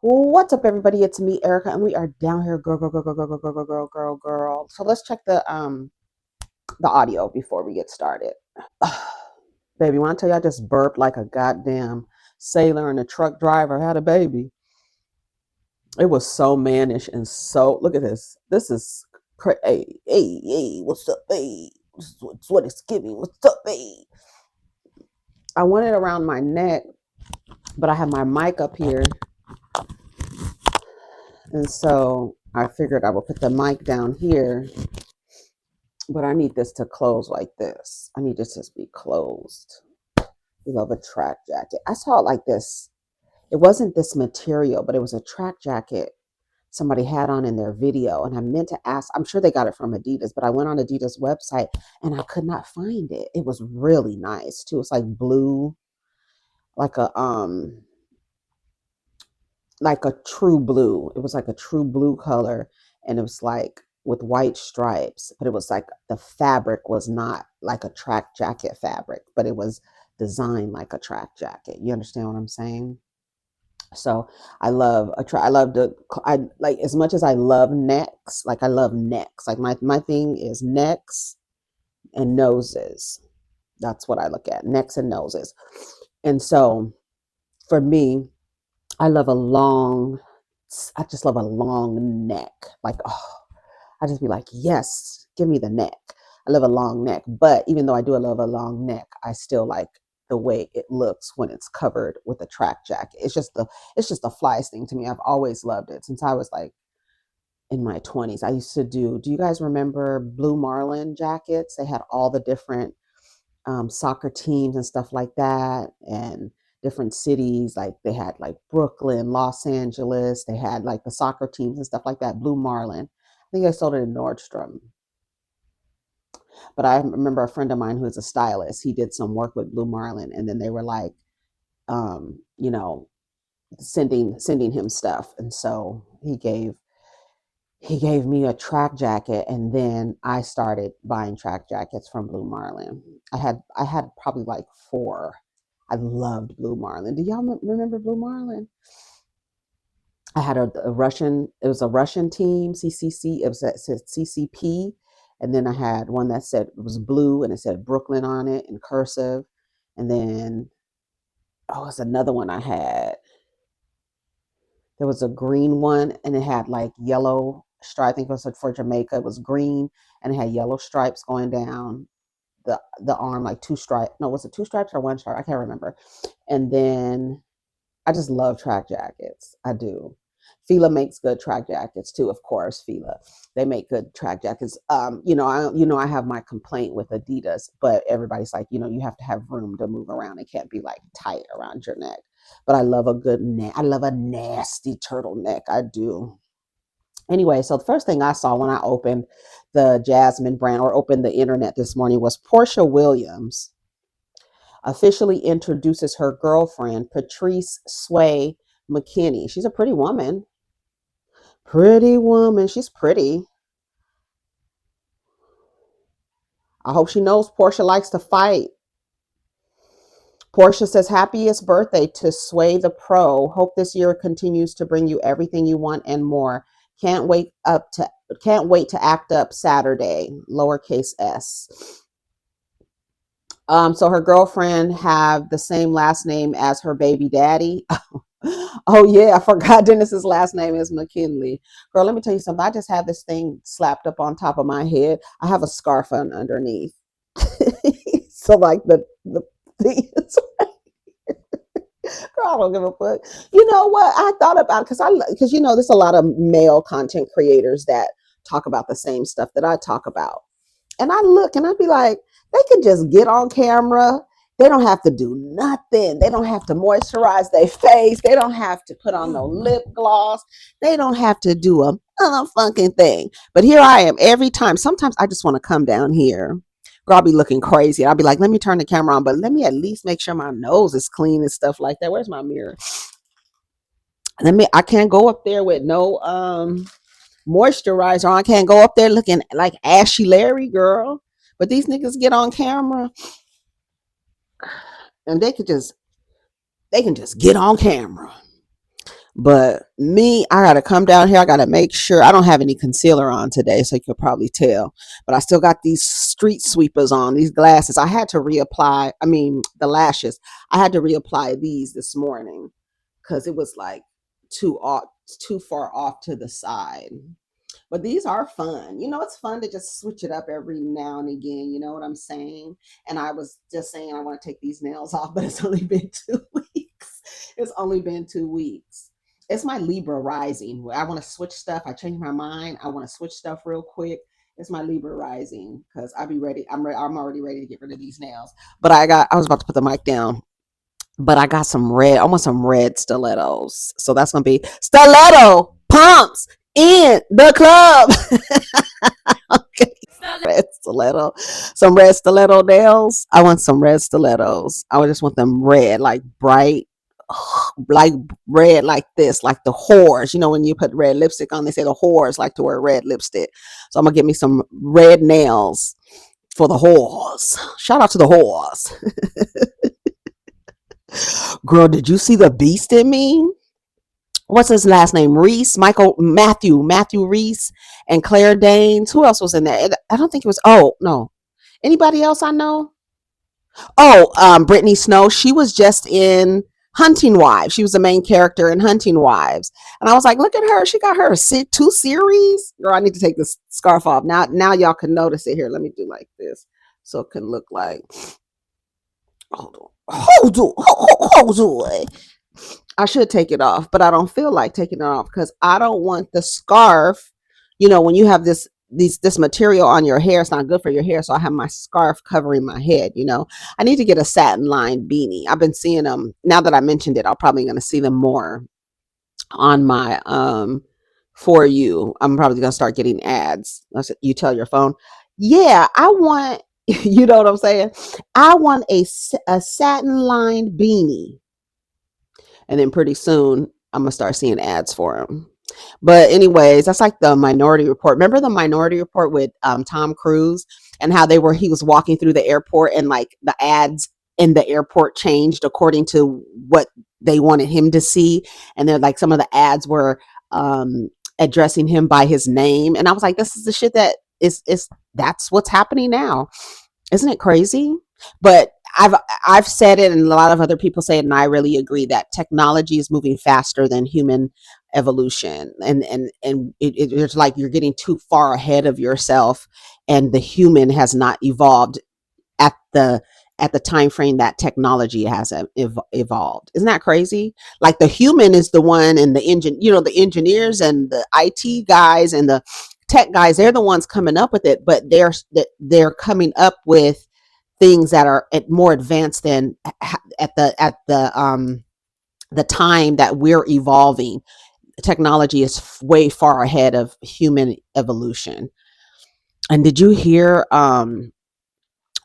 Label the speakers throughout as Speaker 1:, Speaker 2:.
Speaker 1: What's up, everybody? It's me, Erica, and we are down here, girl. So let's check the audio before we get started. Baby, want to tell you, I just burped like a goddamn sailor and a truck driver had a baby. It was so mannish and so. Look at this. This is crazy. Hey, what's up, hey? This is what it's giving. What's up, hey? I want it around my neck, but I have my mic up here, and so I figured I would put the mic down here. But I need this to close like this. I need this to be closed. I love a track jacket. I saw it like this. It wasn't this material, but it was a track jacket somebody had on in their video. And I meant to ask, I'm sure they got it from Adidas, but I went on Adidas website and I could not find it. It was really nice too. It's like blue, like a true blue. It was like a true blue color, and it was like with white stripes, but it was like the fabric was not like a track jacket fabric, but it was designed like a track jacket. You understand what I'm saying? So I love the I like, as much as I love necks, like I love necks. Like my thing is necks and noses. That's what I look at, necks and noses. And so for me, I love a long, I just love a long neck. Like, oh, I just be like, yes, give me the neck. I love a long neck. But even though I do love a long neck, I still like the way it looks when it's covered with a track jacket. It's just the flyest thing to me. I've always loved it since I was like in my 20s. I used to do you guys remember Blue Marlin jackets? They had all the different soccer teams and stuff like that, and different cities. Like they had like Brooklyn, Los Angeles. They had like the soccer teams and stuff like that. Blue Marlin. I think I sold it in Nordstrom. But I remember a friend of mine who's a stylist. He did some work with Blue Marlin, and then they were like, um, you know, sending him stuff, and so he gave me a track jacket, and then I started buying track jackets from Blue Marlin. I had probably like four. I loved Blue Marlin. Do y'all remember Blue Marlin? I had a Russian. It was a Russian team, CCC. It said CCP, and then I had one that said it was blue and it said Brooklyn on it in cursive, and then it's another one I had. There was a green one and it had like yellow stripe. I think it was like for Jamaica. It was green and it had yellow stripes going down the arm, like two stripes. No, was it two stripes or one stripe? I can't remember. And then I just love track jackets. I do. Fila makes good track jackets too, of course. Fila, they make good track jackets. I have my complaint with Adidas, but everybody's like, you have to have room to move around. It can't be like tight around your neck. But I love a good neck. I love a nasty turtleneck. I do. Anyway, so the first thing I saw when I opened the Jasmine brand or opened the internet this morning was Porsha Williams officially introduces her girlfriend, Patrice Sway McKinney. She's a pretty woman. Pretty woman. She's pretty. I hope she knows Porsha likes to fight. Porsha says, happiest birthday to Sway the Pro. Hope this year continues to bring you everything you want and more. Can't wait to act up Saturday. Lowercase s. So her girlfriend have the same last name as her baby daddy. Oh yeah, I forgot Dennis's last name is McKinley. Girl, let me tell you something. I just have this thing slapped up on top of my head. I have a scarf on underneath. So like the thing is, girl, I don't give a fuck. You know what? I thought about it because there's a lot of male content creators that talk about the same stuff that I talk about. And I look and I'd be like, they could just get on camera. They don't have to do nothing. They don't have to moisturize their face. They don't have to put on no lip gloss. They don't have to do a motherfucking thing. But here I am every time. Sometimes I just want to come down here. Girl, I'll be looking crazy. I'll be like, let me turn the camera on, but let me at least make sure my nose is clean and stuff like that. Where's my mirror? I can't go up there with no moisturizer on. I can't go up there looking like Ashy Larry, girl. But these niggas get on camera and they can just get on camera. But me, I gotta come down here. I gotta make sure I don't have any concealer on today, so you could probably tell. But I still got these street sweepers on, these glasses. I had to reapply, I mean, the lashes. I had to reapply these this morning because it was like too off, too far off to the side. But these are fun. It's fun to just switch it up every now and again. You know what I'm saying? And I was just saying I want to take these nails off, but it's only been 2 weeks. It's only been 2 weeks. It's my Libra rising. I want to switch stuff. I change my mind. I want to switch stuff real quick. It's my Libra rising because I'll be ready. I'm already ready to get rid of these nails. But I was about to put the mic down, but I got some red. I want some red stilettos. So that's gonna be stiletto pumps in the club. Okay, red stiletto, some red stiletto nails. I want some red stilettos. I just want them red, like bright, like red, like this, like the whores. When you put red lipstick on, they say the whores like to wear red lipstick. So I'm gonna get me some red nails for the whores. Shout out to the whores. Girl, did you see the beast in me? What's his last name? Reese, Matthew Reese, and Claire Danes. Who else was in there? I don't think it was. Oh no, anybody else I know? Oh, Brittany Snow. She was just in Hunting Wives. She was the main character in Hunting Wives, and I was like, look at her. She got her 2 series. Girl, I need to take this scarf off now. Now y'all can notice it here. Let me do like this so it can look like. Hold on. Hold on. I should take it off, but I don't feel like taking it off because I don't want the scarf. When you have this material on your hair, it's not good for your hair. So I have my scarf covering my head. I need to get a satin lined beanie. I've been seeing them now that I mentioned it. I'm probably going to see them more on my for you. I'm probably going to start getting ads. You tell your phone, yeah, I want. You know what I'm saying? I want a satin lined beanie, and then pretty soon I'm gonna start seeing ads for them. But anyways, that's like the Minority Report. Remember the Minority Report with Tom Cruise and how he was walking through the airport and like the ads in the airport changed according to what they wanted him to see, and then like some of the ads were addressing him by his name, and I was like, this is the shit that is that's what's happening now. Isn't it crazy? But I've said it, and a lot of other people say it, and I really agree that technology is moving faster than human evolution, and it's like you're getting too far ahead of yourself, and the human has not evolved at the time frame that technology has evolved. Isn't that crazy? Like the human is the one, and the engineers and the IT guys and the tech guys, they're the ones coming up with it, but they're coming up with things that are more advanced than at the time that we're evolving. Technology is way far ahead of human evolution. And did you hear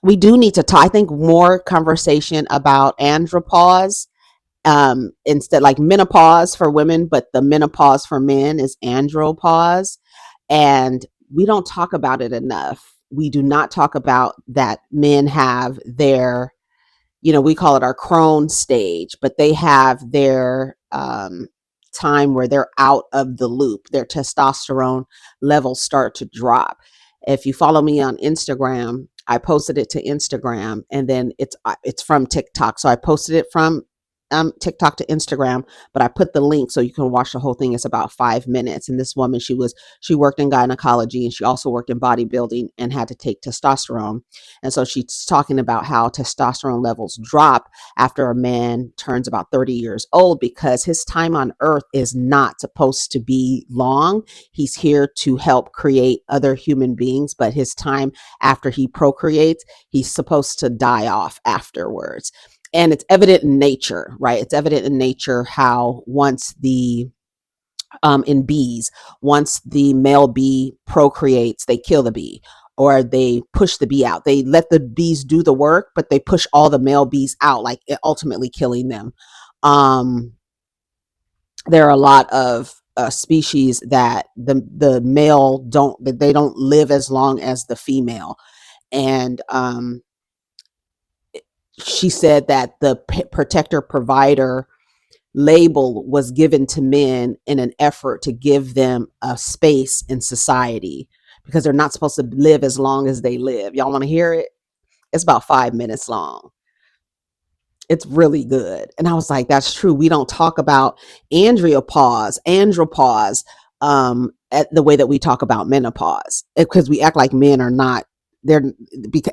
Speaker 1: we do need to talk, I think, more conversation about andropause, instead, like menopause for women, but the menopause for men is andropause. And we don't talk about it enough. We do not talk about that men have their, we call it our crone stage, but they have their time where they're out of the loop. Their testosterone levels start to drop. If you follow me on Instagram, I posted it to Instagram, and then it's from TikTok. So I posted it from TikTok to Instagram, but I put the link so you can watch the whole thing. It's about 5 minutes. And this woman, she worked in gynecology, and she also worked in bodybuilding and had to take testosterone. And so she's talking about how testosterone levels drop after a man turns about 30 years old, because his time on earth is not supposed to be long. He's here to help create other human beings, but his time after he procreates, he's supposed to die off afterwards. And it's evident in nature, right? It's evident in nature how in bees, once the male bee procreates, they kill the bee, or they push the bee out. They let the bees do the work, but they push all the male bees out, like ultimately killing them. There are a lot of species that the male they don't live as long as the female. And she said that the protector provider label was given to men in an effort to give them a space in society because they're not supposed to live as long as they live. Y'all want to hear it? It's about 5 minutes long. It's really good. And I was like, that's true. We don't talk about andropause, at the way that we talk about menopause because we act like men are not there.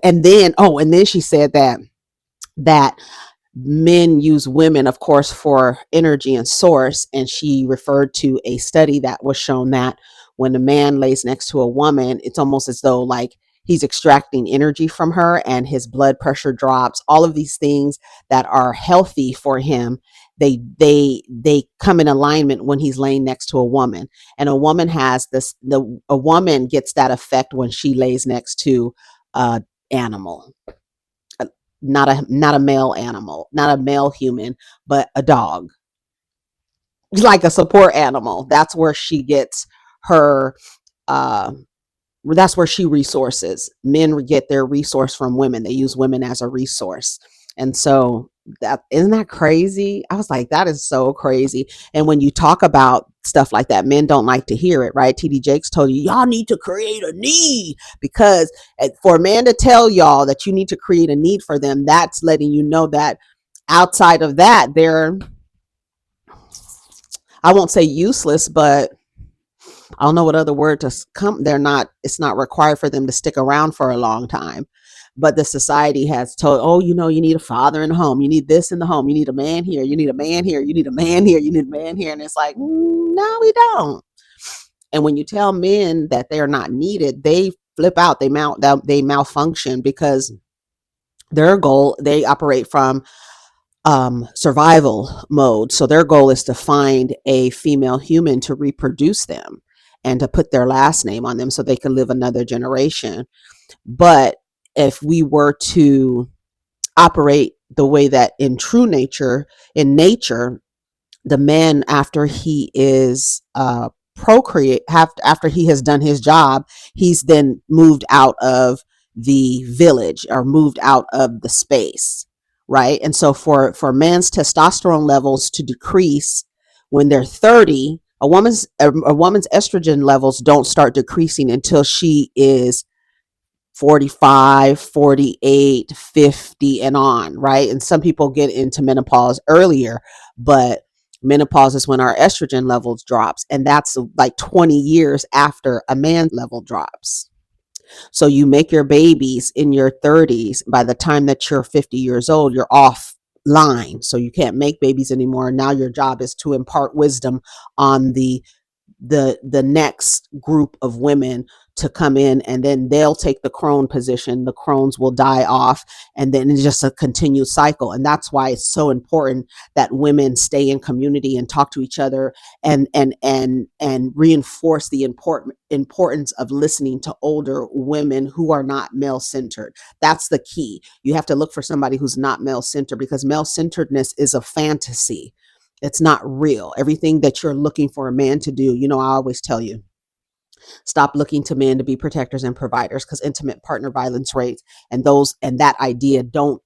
Speaker 1: And then she said that men use women, of course, for energy and source. And she referred to a study that was shown that when a man lays next to a woman, it's almost as though like he's extracting energy from her and his blood pressure drops. All of these things that are healthy for him, they come in alignment when he's laying next to a woman. And a woman has a woman gets that effect when she lays next to a animal, not a male animal, not a male human, but a dog, like a support animal. That's where she gets her. Uh, that's where she resources. Men get their resource from women. They use women as a resource, and so that isn't that crazy. I was like, that is so crazy. And when you talk about stuff like that, men don't like to hear it, right? TD Jakes told you, y'all need to create a need, because for a man to tell y'all that you need to create a need for them, that's letting you know that outside of that, they're, I won't say useless, but I don't know what other word to come. They're not, it's not required for them to stick around for a long time. But the society has told, oh, you need a father in the home. You need this in the home. You need a man here. You need a man here. You need a man here. You need a man here. And it's like, no, we don't. And when you tell men that they're not needed, they flip out. They malfunction because their goal, they operate from survival mode. So their goal is to find a female human to reproduce them and to put their last name on them so they can live another generation. But if we were to operate the way that in nature, the man, after he is after he has done his job, he's then moved out of the village or moved out of the space, right? And so for men's testosterone levels to decrease when they're 30, a woman's estrogen levels don't start decreasing until she is 45, 48, 50 and on, right? And some people get into menopause earlier, but menopause is when our estrogen levels drops, and that's like 20 years after a man's level drops. So you make your babies in your 30s. By the time that you're 50 years old, you're off line. So you can't make babies anymore. Now your job is to impart wisdom on the next group of women to come in, and then they'll take the crone position. The crones will die off, and then it's just a continued cycle. And that's why it's so important that women stay in community and talk to each other, and reinforce the importance of listening to older women who are not male centered. That's the key. You have to look for somebody who's not male centered, because male centeredness is a fantasy. It's not real. Everything that you're looking for a man to do, I always tell you, stop looking to men to be protectors and providers, because intimate partner violence rates and that idea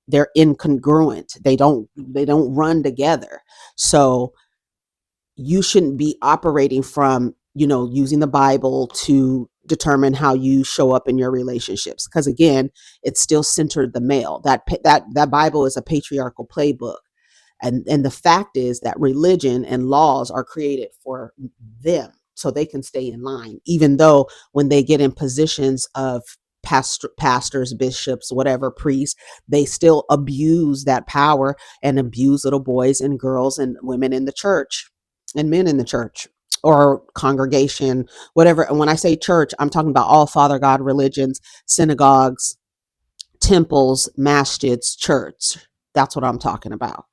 Speaker 1: they're incongruent. They don't run together. So you shouldn't be operating from, using the Bible to determine how you show up in your relationships, because again, it's still centered the male. That Bible is a patriarchal playbook. And the fact is that religion and laws are created for them so they can stay in line, even though when they get in positions of pastors, bishops, whatever, priests, they still abuse that power and abuse little boys and girls and women in the church and men in the church or congregation, whatever. And when I say church, I'm talking about all Father God religions, synagogues, temples, masjids, church. That's what I'm talking about.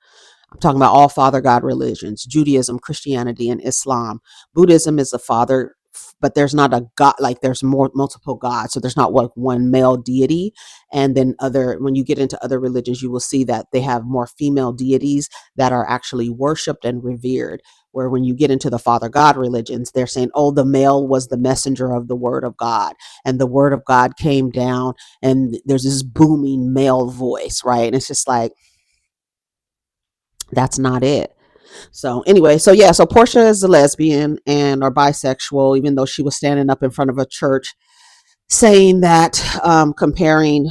Speaker 1: I'm talking about all Father God religions: Judaism, Christianity, and Islam. Buddhism is a father, but there's not a God, like there's multiple gods. So there's not like one male deity. And then when you get into other religions, you will see that they have more female deities that are actually worshiped and revered. Where when you get into the Father God religions, they're saying, oh, the male was the messenger of the word of God, and the word of God came down, and there's this booming male voice, right? And it's just like, that's not it. So anyway, so yeah, so Porsha is a lesbian and or bisexual, even though she was standing up in front of a church saying that, comparing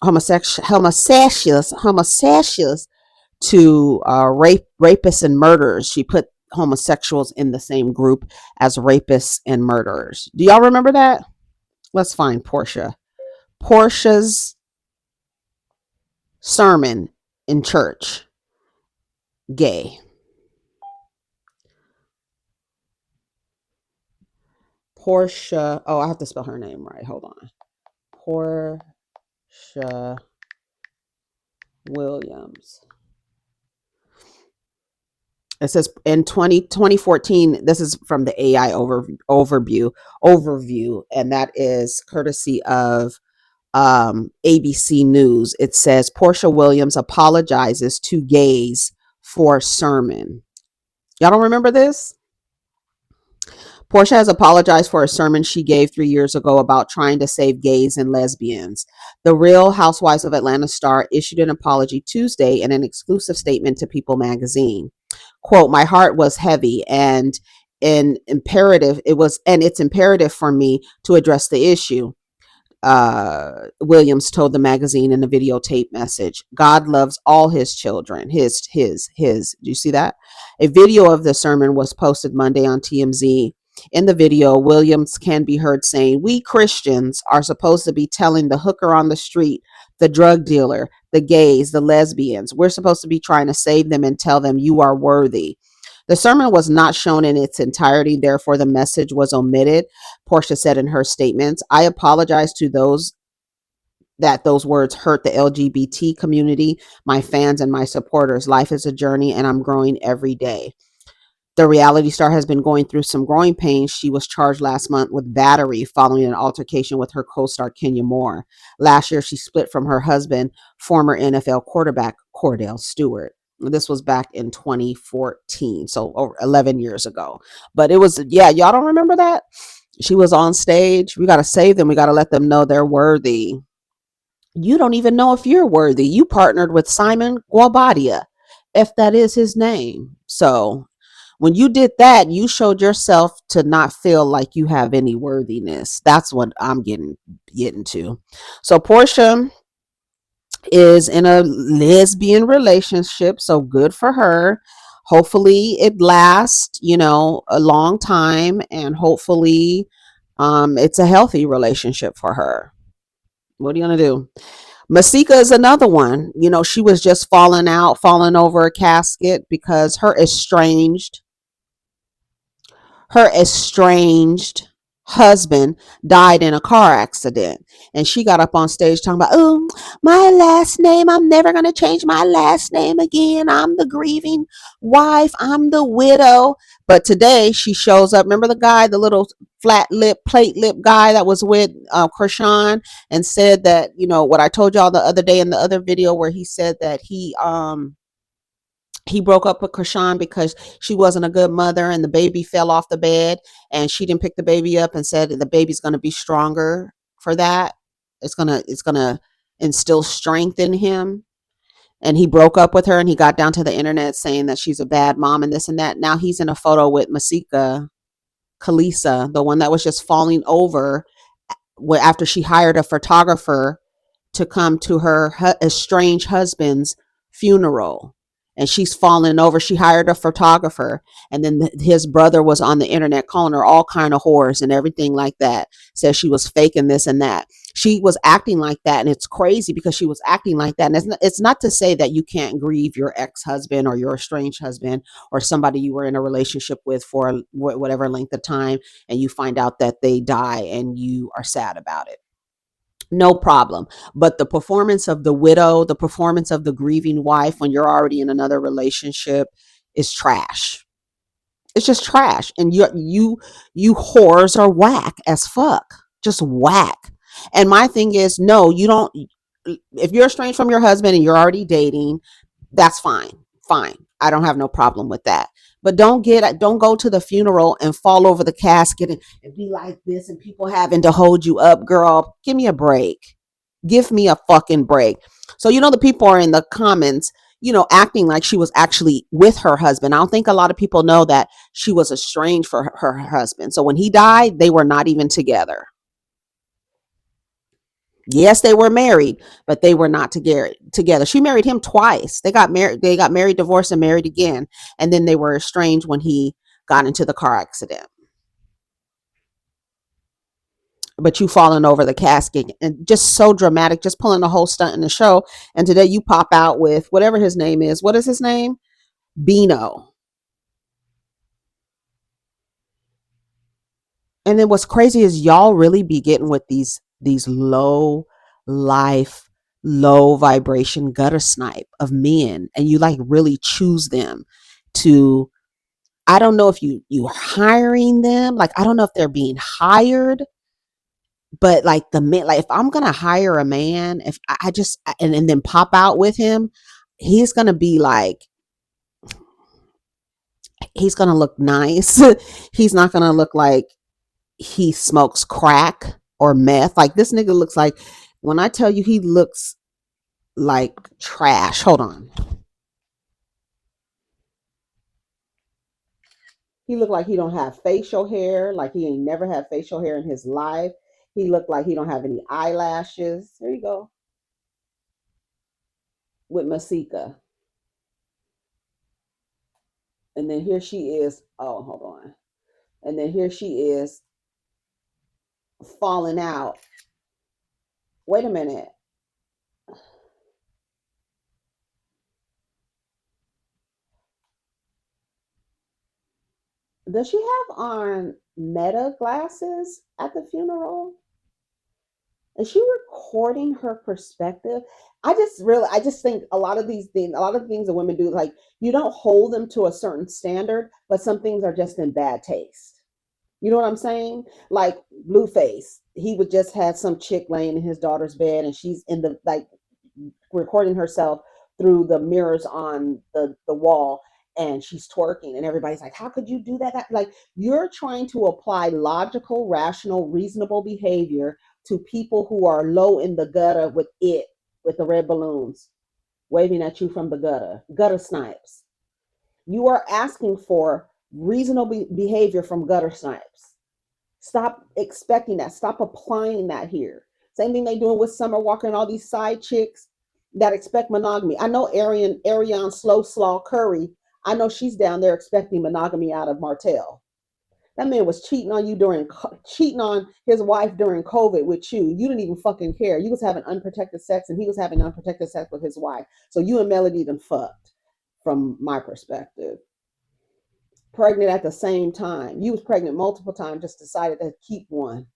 Speaker 1: homosexuals to rapists and murderers. She put homosexuals in the same group as rapists and murderers. Do y'all remember that? Let's find Porsha. Porsha's sermon in church. Gay. Porsha. Oh, I have to spell her name right. Hold on. Porsha Williams. It says in 2014, this is from the AI overview, and that is courtesy of ABC News. It says Porsha Williams apologizes to gays for sermon. Y'all don't remember this? Porsha has apologized for a sermon she gave 3 years ago about trying to save gays and lesbians. The Real Housewives of Atlanta star issued an apology Tuesday in an exclusive statement to People magazine. Quote, my heart was heavy and it's imperative for me to address the issue. Williams told the magazine in a videotape message. God loves all his children. His. Do you see that? A video of the sermon was posted Monday on TMZ. In the video, Williams can be heard saying, we Christians are supposed to be telling the hooker on the street, the drug dealer, the gays, the lesbians, we're supposed to be trying to save them and tell them you are worthy. The sermon was not shown in its entirety, therefore the message was omitted. Porsha said in her statements, I apologize to those that those words hurt the LGBT community, my fans and my supporters. Life is a journey and I'm growing every day. The reality star has been going through some growing pains. She was charged last month with battery following an altercation with her co-star Kenya Moore. Last year, she split from her husband, former NFL quarterback Cordell Stewart. This was back in 2014, so over 11 years ago. But it was, yeah, y'all don't remember that? She was on stage. We got to save them. We got to let them know they're worthy. You don't even know if you're worthy. You partnered with Simon Guobadia, if that is his name. So when you did that, you showed yourself to not feel like you have any worthiness. That's what I'm getting to. So Porsha is in a lesbian relationship, so good for her. Hopefully it lasts, a long time, and hopefully it's a healthy relationship for her. What are you gonna do? Masika is another one. She was just falling over a casket because her estranged husband died in a car accident, and she got up on stage talking about, oh, my last name, I'm never going to change my last name again, I'm the grieving wife, I'm the widow. But today she shows up. Remember the guy, the little plate lip guy that was with Krishan, and said that, what I told y'all the other day in the other video, where he said that he broke up with Krishan because she wasn't a good mother and the baby fell off the bed and she didn't pick the baby up, and said that the baby's going to be stronger for that. It's going to instill strength in him. And he broke up with her, and he got down to the internet saying that she's a bad mom and this and that. Now he's in a photo with Masika Kalisa, the one that was just falling over after she hired a photographer to come to her estranged husband's funeral, and she's falling over. She hired a photographer, and then his brother was on the internet calling her all kind of whores and everything like that, said she was faking this and that. She was acting like that, and it's crazy because she was acting like that. And it's not to say that you can't grieve your ex-husband or your estranged husband or somebody you were in a relationship with for whatever length of time, and you find out that they die and you are sad about it. No problem. But the performance of the widow, the performance of the grieving wife when you're already in another relationship is trash. It's just trash. And you whores are whack as fuck. Just whack. And my thing is, no, you don't. If you're estranged from your husband and you're already dating, that's fine. Fine. I don't have no problem with that. But don't go to the funeral and fall over the casket and be like this, and people having to hold you up. Girl, give me a break. Give me a fucking break. So the people are in the comments, acting like she was actually with her husband. I don't think a lot of people know that she was estranged for her husband. So when he died, they were not even together. Yes, they were married, but they were not together. She married him twice. They got married, divorced, and married again, and then they were estranged when he got into the car accident. But you falling over the casket and just so dramatic, just pulling the whole stunt in the show. And today you pop out with whatever his name is. What is his name? Bino. And then what's crazy is y'all really be getting with these low life, low vibration gutter snipe of men, and you like really choose them to. I don't know if you hiring them. Like I don't know if they're being hired, but like the man, like if I'm gonna hire a man, if I just and then pop out with him, he's gonna be like he's gonna look nice. He's not gonna look like he smokes crack or meth. Like this nigga looks like, when I tell you he looks like trash. Hold on. He looked like he don't have facial hair, like he ain't never had facial hair in his life. He looked like he don't have any eyelashes. There you go. With Masika. And then here she is. Oh, hold on. And then here she is falling out. Wait a minute. Does she have on meta glasses at the funeral? Is she recording her perspective? I just think a lot of these things, a lot of things that women do, like you don't hold them to a certain standard, but some things are just in bad taste. You know what I'm saying? Like Blueface, he would just had some chick laying in his daughter's bed, and she's in the like recording herself through the mirrors on the wall, and she's twerking, and everybody's like, how could you do that? Like you're trying to apply logical, rational, reasonable behavior to people who are low in the gutter with the red balloons waving at you from the gutter snipes. You are asking for reasonable behavior from gutter snipes. Stop expecting that. Stop applying that here. Same thing they doing with Summer Walker and all these side chicks that expect monogamy. I know Ariane Slow Slaw Curry. I know she's down there expecting monogamy out of Martell. That man was cheating on his wife during COVID with you. You didn't even fucking care. You was having unprotected sex, and he was having unprotected sex with his wife. So you and Melody done fucked, from my perspective. Pregnant at the same time. You was pregnant multiple times. Just decided to keep one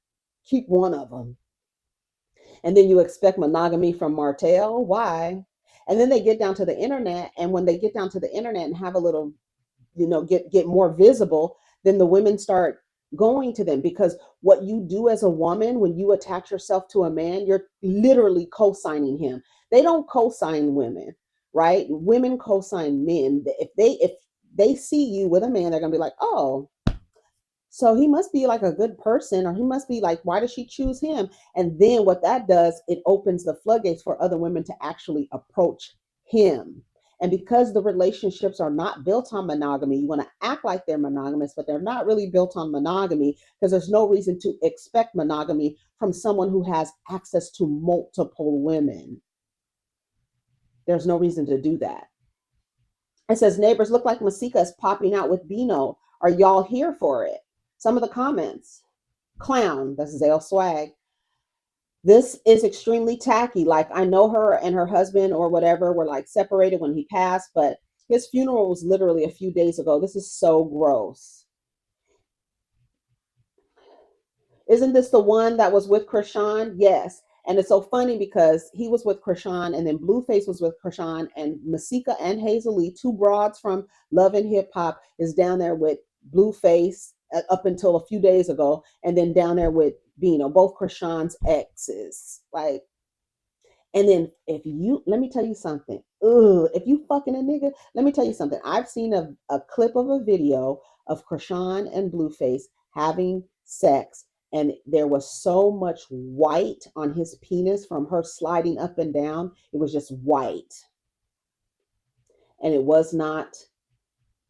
Speaker 1: of them, and then you expect monogamy from Martell. Why? And then they get down to the internet, and when they get down to the internet and have a little, get more visible, then the women start going to them, because what you do as a woman when you attach yourself to a man, you're literally co-signing him. They don't co-sign women, right? Women co-sign men. If they see you with a man, they're gonna be like, oh, so he must be like a good person, or he must be like, why does she choose him? And then what that does, it opens the floodgates for other women to actually approach him. And because the relationships are not built on monogamy, you want to act like they're monogamous, but they're not really built on monogamy, because there's no reason to expect monogamy from someone who has access to multiple women. There's no reason to do that. It says neighbors look like Masika is popping out with Bino. Are y'all here for it? Some of the comments. Clown, that's Zale Swag. This is extremely tacky. Like, I know her and her husband or whatever were like separated when he passed, but his funeral was literally a few days ago. This is so gross. Isn't this the one that was with Krishan? Yes. And it's so funny because he was with Krishan, and then Blueface was with Krishan, and Masika and Hazel Lee, two broads from Love and Hip Hop, is down there with Blueface up until a few days ago, and then down there with Bino, both Krishan's exes. Like, and then if you, let me tell you something. Ugh, if you fucking a nigga, let me tell you something. I've seen a clip of a video of Krishan and Blueface having sex, and there was so much white on his penis from her sliding up and down. It was just white. and it was not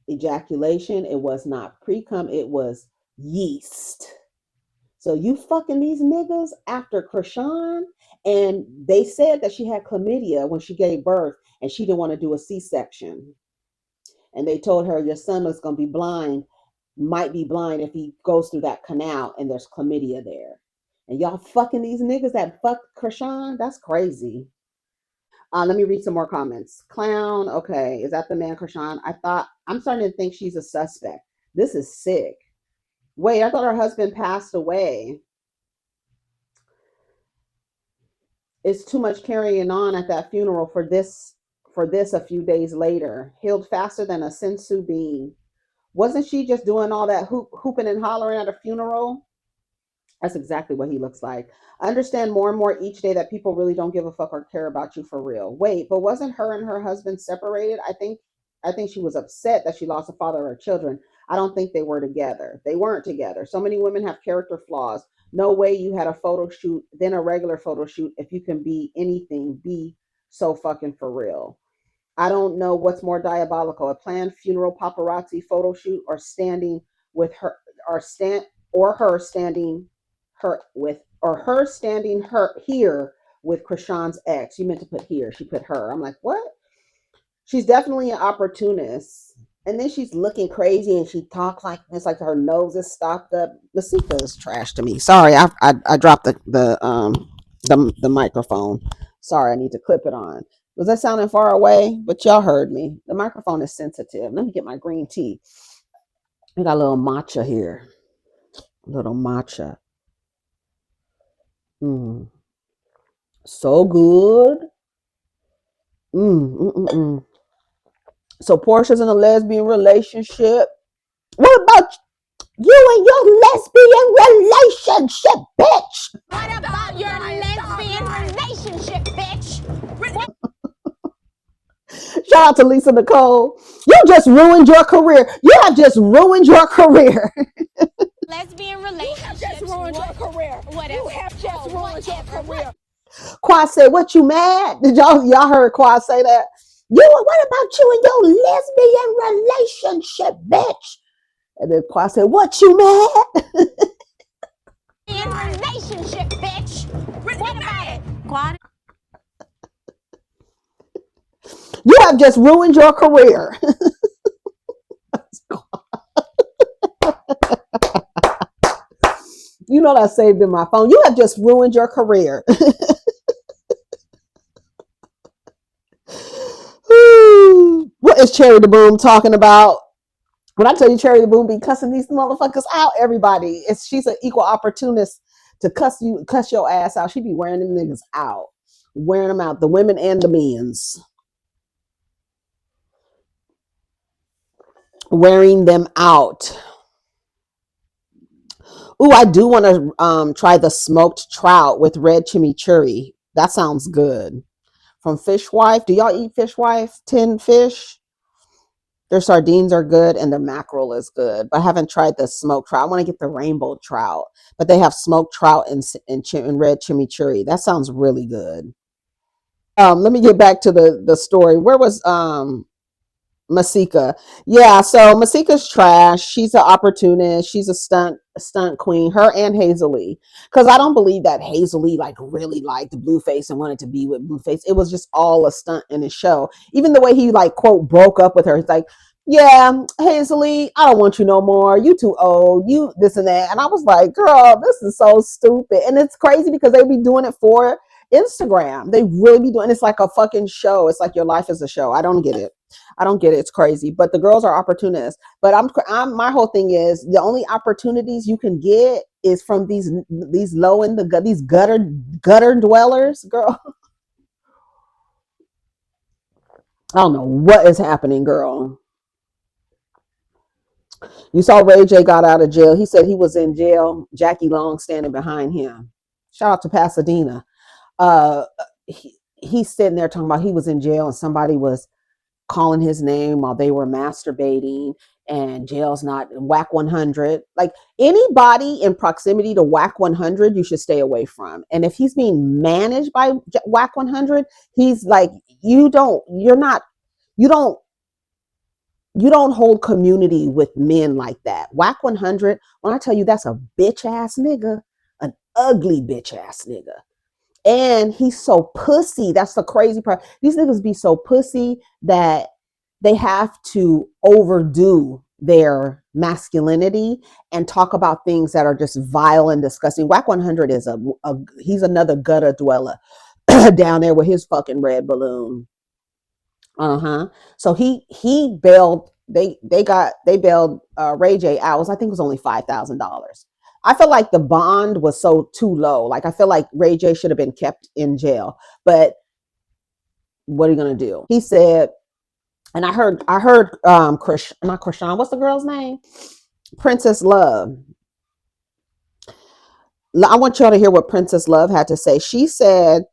Speaker 1: ejaculation, it was not pre-cum, it was yeast. So you fucking these niggas after Krishan, and they said that she had chlamydia when she gave birth, and she didn't want to do a C-section, and they told her your son is going to be blind, might be blind if he goes through that canal, and there's chlamydia there. And y'all fucking these niggas that fucked Krishan? That's crazy. Let me read some more comments. Clown, okay, is that the man Krishan? I'm starting to think she's a suspect. This is sick. Wait, I thought her husband passed away. It's too much carrying on at that funeral for this a few days later. Healed faster than a sensu bean. Wasn't she just doing all that hooping and hollering at a funeral? That's exactly what he looks like. I understand more and more each day that people really don't give a fuck or care about you for real. Wait, but wasn't her and her husband separated? I think she was upset that she lost the father of her children. I don't think they were together. They weren't together. So many women have character flaws. No way you had a photo shoot, then a regular photo shoot. If you can be anything, be so fucking for real. I don't know what's more diabolical: a planned funeral paparazzi photo shoot, or standing with her, or stand or her standing her with or her standing her here with Krishan's ex. You meant to put here. She put her. I'm like, what? She's definitely an opportunist. And then she's looking crazy and she talks like it's like her nose is stopped up. Masika is trash to me. Sorry, I dropped the microphone. Sorry, I need to clip it on. Was that sounding far away? But y'all heard me. The microphone is sensitive. Let me get my green tea. We got a little matcha here. A little matcha. Mm. So good. Mm. So Portia's in a lesbian relationship. What about you and your lesbian relationship, bitch?
Speaker 2: What about your lesbian relationship, bitch?
Speaker 1: Shout out to Lisa Nicole. You just ruined your career. You have just ruined your career.
Speaker 2: Lesbian relationship. You have just ruined your career. Whatever. You have just ruined your career.
Speaker 1: Quad said, "What you mad?" Did y'all heard Quad say that? What about you and your lesbian relationship, bitch? And then Quad said, "What you mad?"
Speaker 2: In relationship, bitch. What about it? Quad.
Speaker 1: You have just ruined your career. You know that saved in my phone. You have just ruined your career. What is Cherry the Boom talking about? When I tell you Cherry the Boom be cussing these motherfuckers out, everybody, she's an equal opportunist to cuss your ass out. She be wearing them niggas out, wearing them out, the women and the men's, wearing them out. Ooh, I do want to try the smoked trout with red chimichurri. That sounds good. From Fishwife. Do y'all eat Fishwife? Tin fish? Their sardines are good and their mackerel is good, but I haven't tried the smoked trout. I want to get the rainbow trout, but they have smoked trout and red chimichurri. That sounds really good. Let me get back to the story. Where was Masika? Yeah, so Masika's trash. She's an opportunist. She's a stunt queen. Her and Hazel, because I don't believe that Hazel like really liked Blueface and wanted to be with Blueface. It was just all a stunt in his show. Even the way he like quote broke up with her. It's like, yeah, Hazel, I don't want you no more. You too old. You this and that. And I was like, girl, this is so stupid. And it's crazy because they be doing it for Instagram. They really be doing. It's like a fucking show. It's like your life is a show. I don't get it. I don't get it. It's crazy. But the girls are opportunists. But I'm my whole thing is the only opportunities you can get is from these low in the these gutter dwellers, girl. I don't know what is happening, girl. You saw Ray J got out of jail. He said he was in jail. Jackie Long standing behind him. Shout out to Pasadena. He's sitting there talking about he was in jail and somebody was calling his name while they were masturbating, and jail's not whack 100. Like anybody in proximity to whack 100 you should stay away from. And if he's being managed by whack 100, he's like, you don't You don't hold community with men like that. Whack 100, when I tell you that's a bitch ass nigga, an ugly bitch ass nigga. And he's so pussy. That's the crazy part. These niggas be so pussy that they have to overdo their masculinity and talk about things that are just vile and disgusting. Whack 100 is he's another gutter dweller down there with his fucking red balloon. Uh-huh. So he bailed, they bailed Ray J out. I think it was only $5,000. I feel like the bond was so too low. Like I feel like Ray J should have been kept in jail. But what are you gonna do? He said, and I heard Chris, not Krishan, what's the girl's name? Princess Love. I want y'all to hear what Princess Love had to say. She said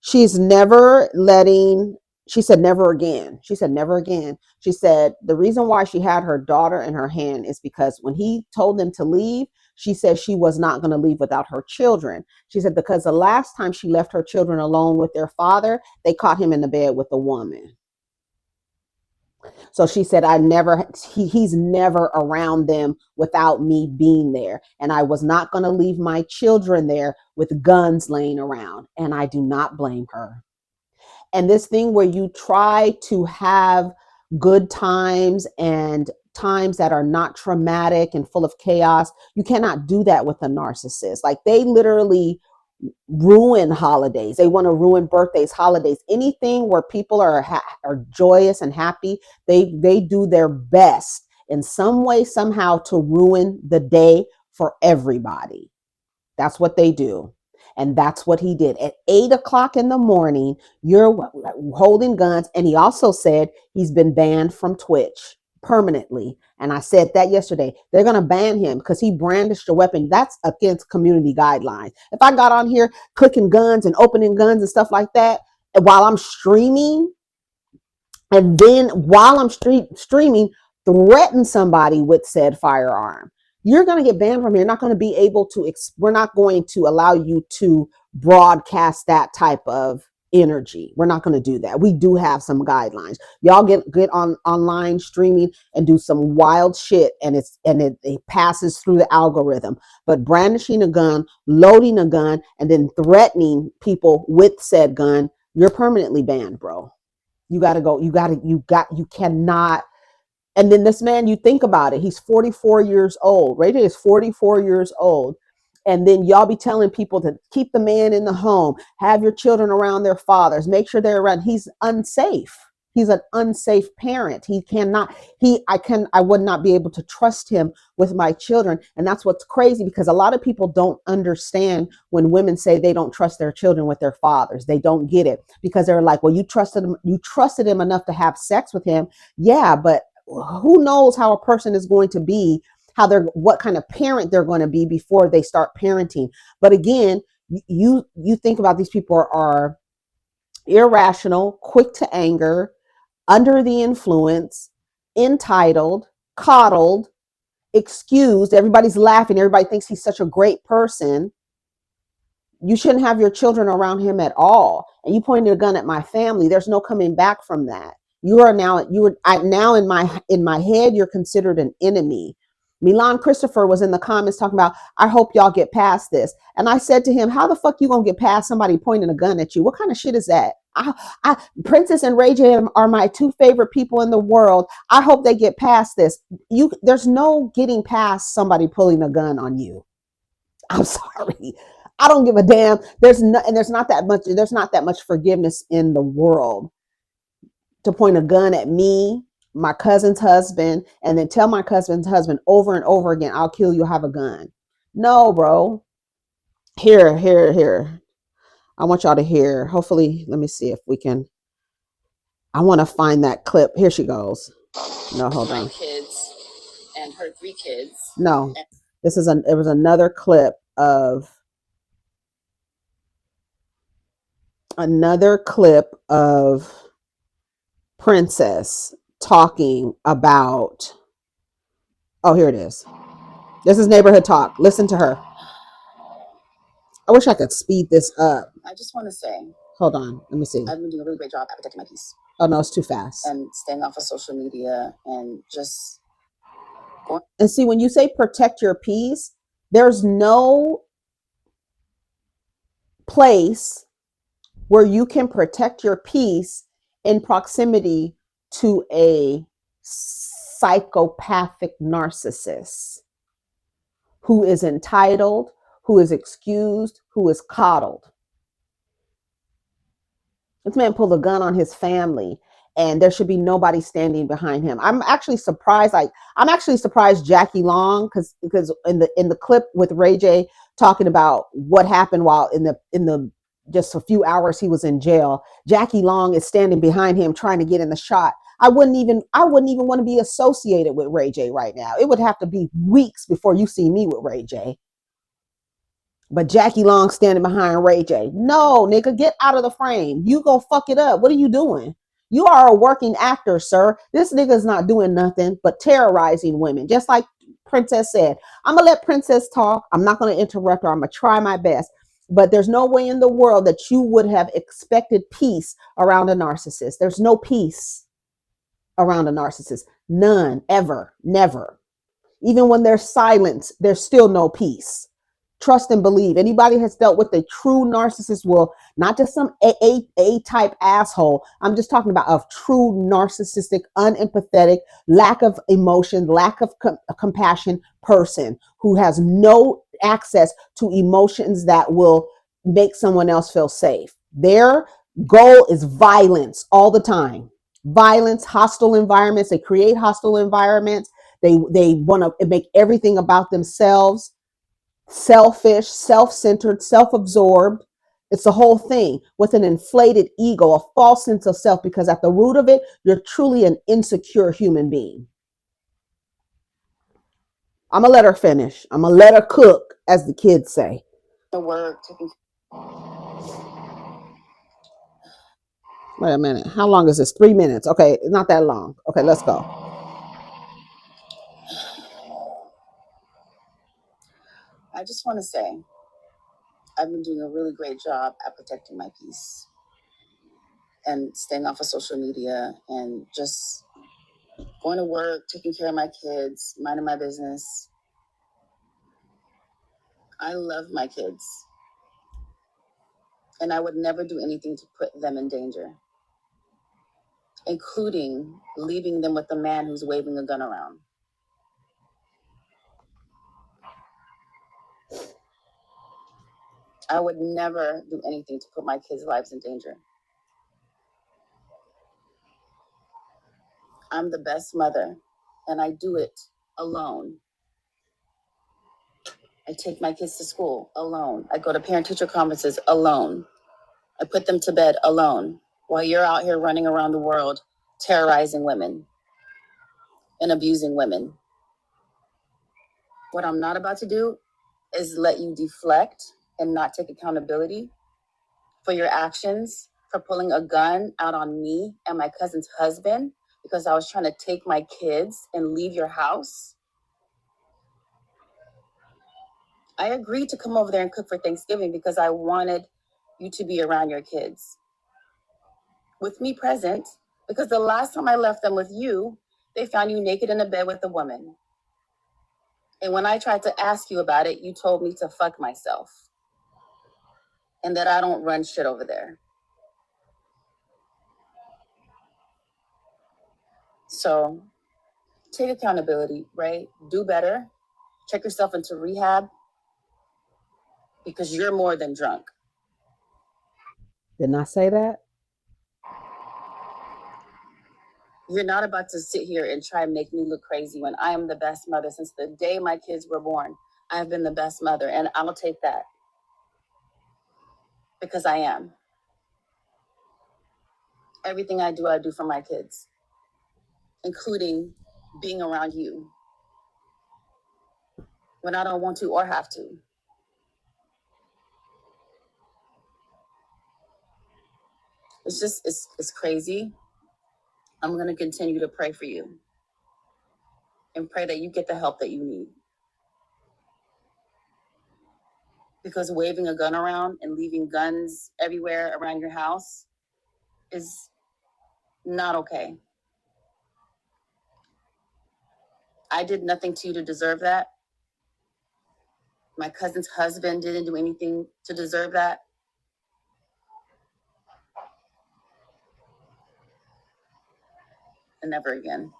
Speaker 1: she's never letting, she said never again. She said never again. She said the reason why she had her daughter in her hand is because when he told them to leave, she said she was not going to leave without her children. She said because the last time she left her children alone with their father, they caught him in the bed with a woman. So she said, he's never around them without me being there. And I was not going to leave my children there with guns laying around. And I do not blame her. And this thing where you try to have good times and times that are not traumatic and full of chaos, you cannot do that with a narcissist. Like they literally ruin holidays. They want to ruin birthdays, holidays, anything where people are joyous and happy. They do their best in some way, somehow to ruin the day for everybody. That's what they do. And that's what he did. At 8 o'clock in the morning, you're holding guns. And he also said he's been banned from Twitch permanently. And I said that yesterday. They're going to ban him because he brandished a weapon. That's against community guidelines. If I got on here clicking guns and opening guns and stuff like that while I'm streaming, and then while I'm streaming, threaten somebody with said firearm, you're going to get banned from here. You're not going to be able to, we're not going to allow you to broadcast that type of energy. We're not going to do that. We do have some guidelines. Y'all get on online streaming and do some wild shit, and it passes through the algorithm. But brandishing a gun, loading a gun, and then threatening people with said gun, you're permanently banned, bro. You got to go. You cannot. And then this man, you think about it, he's 44 years old. Ray J is 44 years old. And then y'all be telling people to keep the man in the home, have your children around their fathers, make sure they're around. He's unsafe. He's an unsafe parent. He cannot, I would not be able to trust him with my children. And that's what's crazy, because a lot of people don't understand when women say they don't trust their children with their fathers. They don't get it because they're like, well, you trusted him enough to have sex with him. Yeah, but who knows how a person is going to be, what kind of parent they're going to be before they start parenting. But again, you think about, these people are irrational, quick to anger, under the influence, entitled, coddled, excused. Everybody's laughing. Everybody thinks he's such a great person. You shouldn't have your children around him at all. And you pointed a gun at my family. There's no coming back from that. Now in my head, you're considered an enemy. Milan Christopher was in the comments talking about, I hope y'all get past this. And I said to him, how the fuck you gonna get past somebody pointing a gun at you? What kind of shit is that? Princess and Ray J are my two favorite people in the world. I hope they get past this. There's no getting past somebody pulling a gun on you. I'm sorry. I don't give a damn. There's not that much forgiveness in the world to point a gun at me, my cousin's husband, and then tell my cousin's husband over and over again, I'll kill you, have a gun. No, bro. Here. I want y'all to hear. Hopefully, let me see if we can. I want to find that clip. Here she goes. No, hold on. Kids and her 3 kids. No, it was another clip of Princess talking about. Oh, here it is. This is Neighborhood Talk. Listen to her. I wish I could speed this up. I just want to say, Hold on. Let me see.
Speaker 2: I've been doing a really great job at protecting my peace.
Speaker 1: Oh no, it's too fast.
Speaker 2: And staying off of social media and just going.
Speaker 1: And see, when you say protect your peace, there's no place where you can protect your peace in proximity to a psychopathic narcissist who is entitled, who is excused, who is coddled. This man pulled a gun on his family, and there should be nobody standing behind him. I'm actually surprised. I'm actually surprised Jackie Long, because in the clip with Ray J talking about what happened while in the just a few hours he was in jail, Jackie Long is standing behind him trying to get in the shot. I wouldn't even want to be associated with Ray J right now. It would have to be weeks before you see me with Ray J. But Jackie Long standing behind Ray J. No, nigga, get out of the frame. You go fuck it up. What are you doing? You are a working actor, sir. This nigga's not doing nothing but terrorizing women. Just like Princess said. I'm going to let Princess talk. I'm not going to interrupt her. I'm going to try my best. But there's no way in the world that you would have expected peace around a narcissist. There's no peace around a narcissist. None, ever, never. Even when there's silence, there's still no peace. Trust and believe. Anybody has dealt with a true narcissist will, not just some A type asshole. I'm just talking about a true narcissistic, unempathetic, lack of emotion, lack of compassion person who has no access to emotions that will make someone else feel safe. Their goal is violence all the time. Violence, hostile environments. They create hostile environments. They want to make everything about themselves, selfish, self-centered, self-absorbed. It's the whole thing with an inflated ego, a false sense of self, because at the root of it, you're truly an insecure human being. I'm going to let her finish. I'm going to let her cook, as the kids say.
Speaker 2: The work.
Speaker 1: Wait a minute. How long is this? 3 minutes. Okay, not that long. Okay, let's go.
Speaker 2: I just want to say, I've been doing a really great job at protecting my peace and staying off of social media and just going to work, taking care of my kids, minding my business. I love my kids, and I would never do anything to put them in danger, including leaving them with a man who's waving a gun around. I would never do anything to put my kids' lives in danger. I'm the best mother, and I do it alone. I take my kids to school alone. I go to parent-teacher conferences alone. I put them to bed alone while you're out here running around the world terrorizing women and abusing women. What I'm not about to do is let you deflect and not take accountability for your actions, for pulling a gun out on me and my cousin's husband because I was trying to take my kids and leave your house. I agreed to come over there and cook for Thanksgiving because I wanted you to be around your kids with me present, because the last time I left them with you, they found you naked in a bed with a woman. And when I tried to ask you about it, you told me to fuck myself and that I don't run shit over there. So take accountability, right? Do better. Check yourself into rehab because you're more than drunk.
Speaker 1: Didn't I say that?
Speaker 2: You're not about to sit here and try and make me look crazy when I am the best mother since the day my kids were born. I've been the best mother, and I'll take that because I am. Everything I do for my kids, including being around you when I don't want to or have to. It's crazy. I'm going to continue to pray for you and pray that you get the help that you need. Because waving a gun around and leaving guns everywhere around your house is not okay. I did nothing to you to deserve that. My cousin's husband didn't do anything to deserve that. And never again.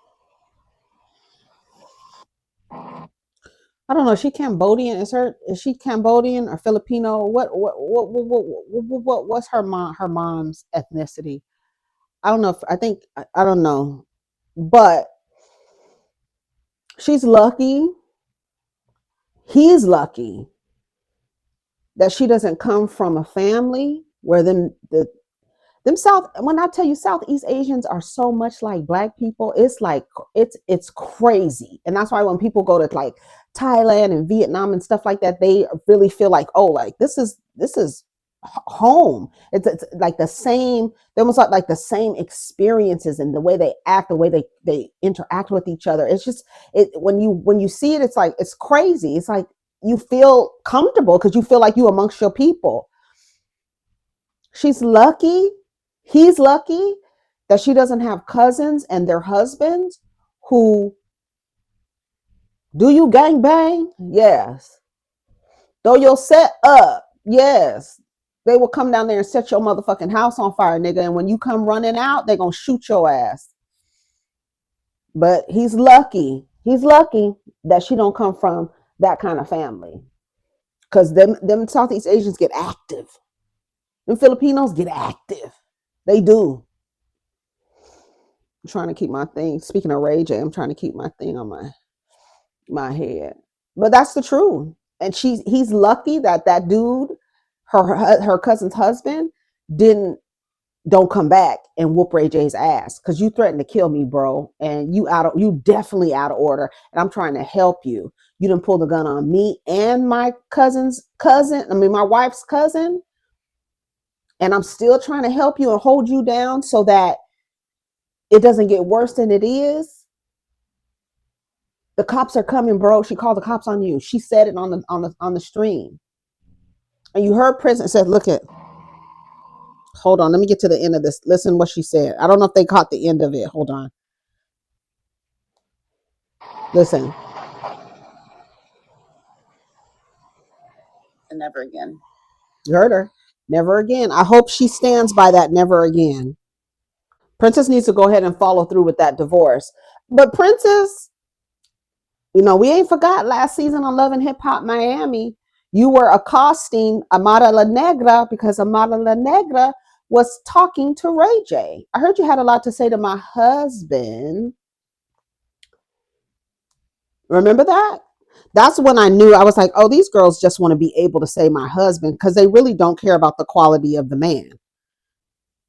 Speaker 1: I don't know. Is she Cambodian? Is she Cambodian or Filipino? What's her mom's ethnicity? I don't know. I don't know, but she's lucky. He's lucky that she doesn't come from a family where them South, when I tell you Southeast Asians are so much like black people, it's like it's crazy. And that's why when people go to like Thailand and Vietnam and stuff like that, they really feel like, oh, like this is home. It's like the same, they almost like the same experiences and the way they act, the way they interact with each other. It's just it when you see it, it's like it's crazy. It's like you feel comfortable because you feel like you amongst your people. She's lucky, he's lucky that she doesn't have cousins and their husbands who do you gang bang? Yes. Throw your set up? Yes. They will come down there and set your motherfucking house on fire, nigga. And when you come running out, they're gonna shoot your ass. But he's lucky. He's lucky that she don't come from that kind of family. Cause them Southeast Asians get active. Them Filipinos get active. They do. I'm trying to keep my thing. Speaking of Ray J, I'm trying to keep my thing on my head. But that's the truth. And he's lucky that that dude, her cousin's husband, didn't don't come back and whoop Ray J's ass because you threatened to kill me, bro, and you definitely out of order. And I'm trying to help you. You didn't pull the gun on me and my cousin's cousin. I mean, my wife's cousin. And I'm still trying to help you and hold you down so that it doesn't get worse than it is. The cops are coming, bro. She called the cops on you. She said it on the stream. And you heard Prison said, look at, hold on, let me get to the end of this. Listen what she said. I don't know if they caught the end of it. Hold on. Listen.
Speaker 2: And never again.
Speaker 1: You heard her. Never again. I hope she stands by that never again. Princess needs to go ahead and follow through with that divorce. But Princess, you know, we ain't forgot last season on Love and Hip Hop Miami, you were accosting Amara La Negra because Amara La Negra was talking to Ray J. I heard you had a lot to say to my husband. Remember that? That's when I knew. I was like, oh, these girls just want to be able to say my husband because they really don't care about the quality of the man.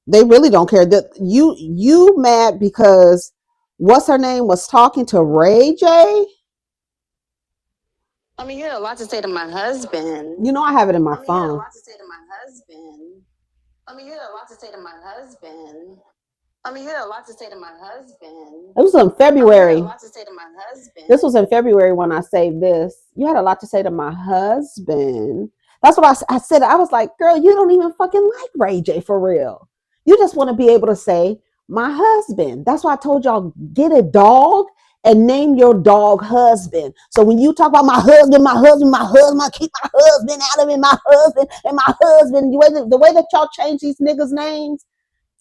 Speaker 1: They really don't care. That you mad because what's her name was talking to Ray J?
Speaker 2: I mean, you had a lot to say to my husband.
Speaker 1: You know I have it in my phone.
Speaker 2: You had a lot to say to my husband. You had a lot to say to my husband. You had a lot to say to my husband.
Speaker 1: It was in February.
Speaker 2: You had a lot to say to my husband.
Speaker 1: This was in February when I saved this. You had a lot to say to my husband. That's what I said. I was like, girl, you don't even fucking like Ray J for real. You just want to be able to say my husband. That's why I told y'all, get a dog and name your dog husband. So when you talk about my husband, I keep my husband out of it, my husband and my husband. The way that y'all change these niggas' names,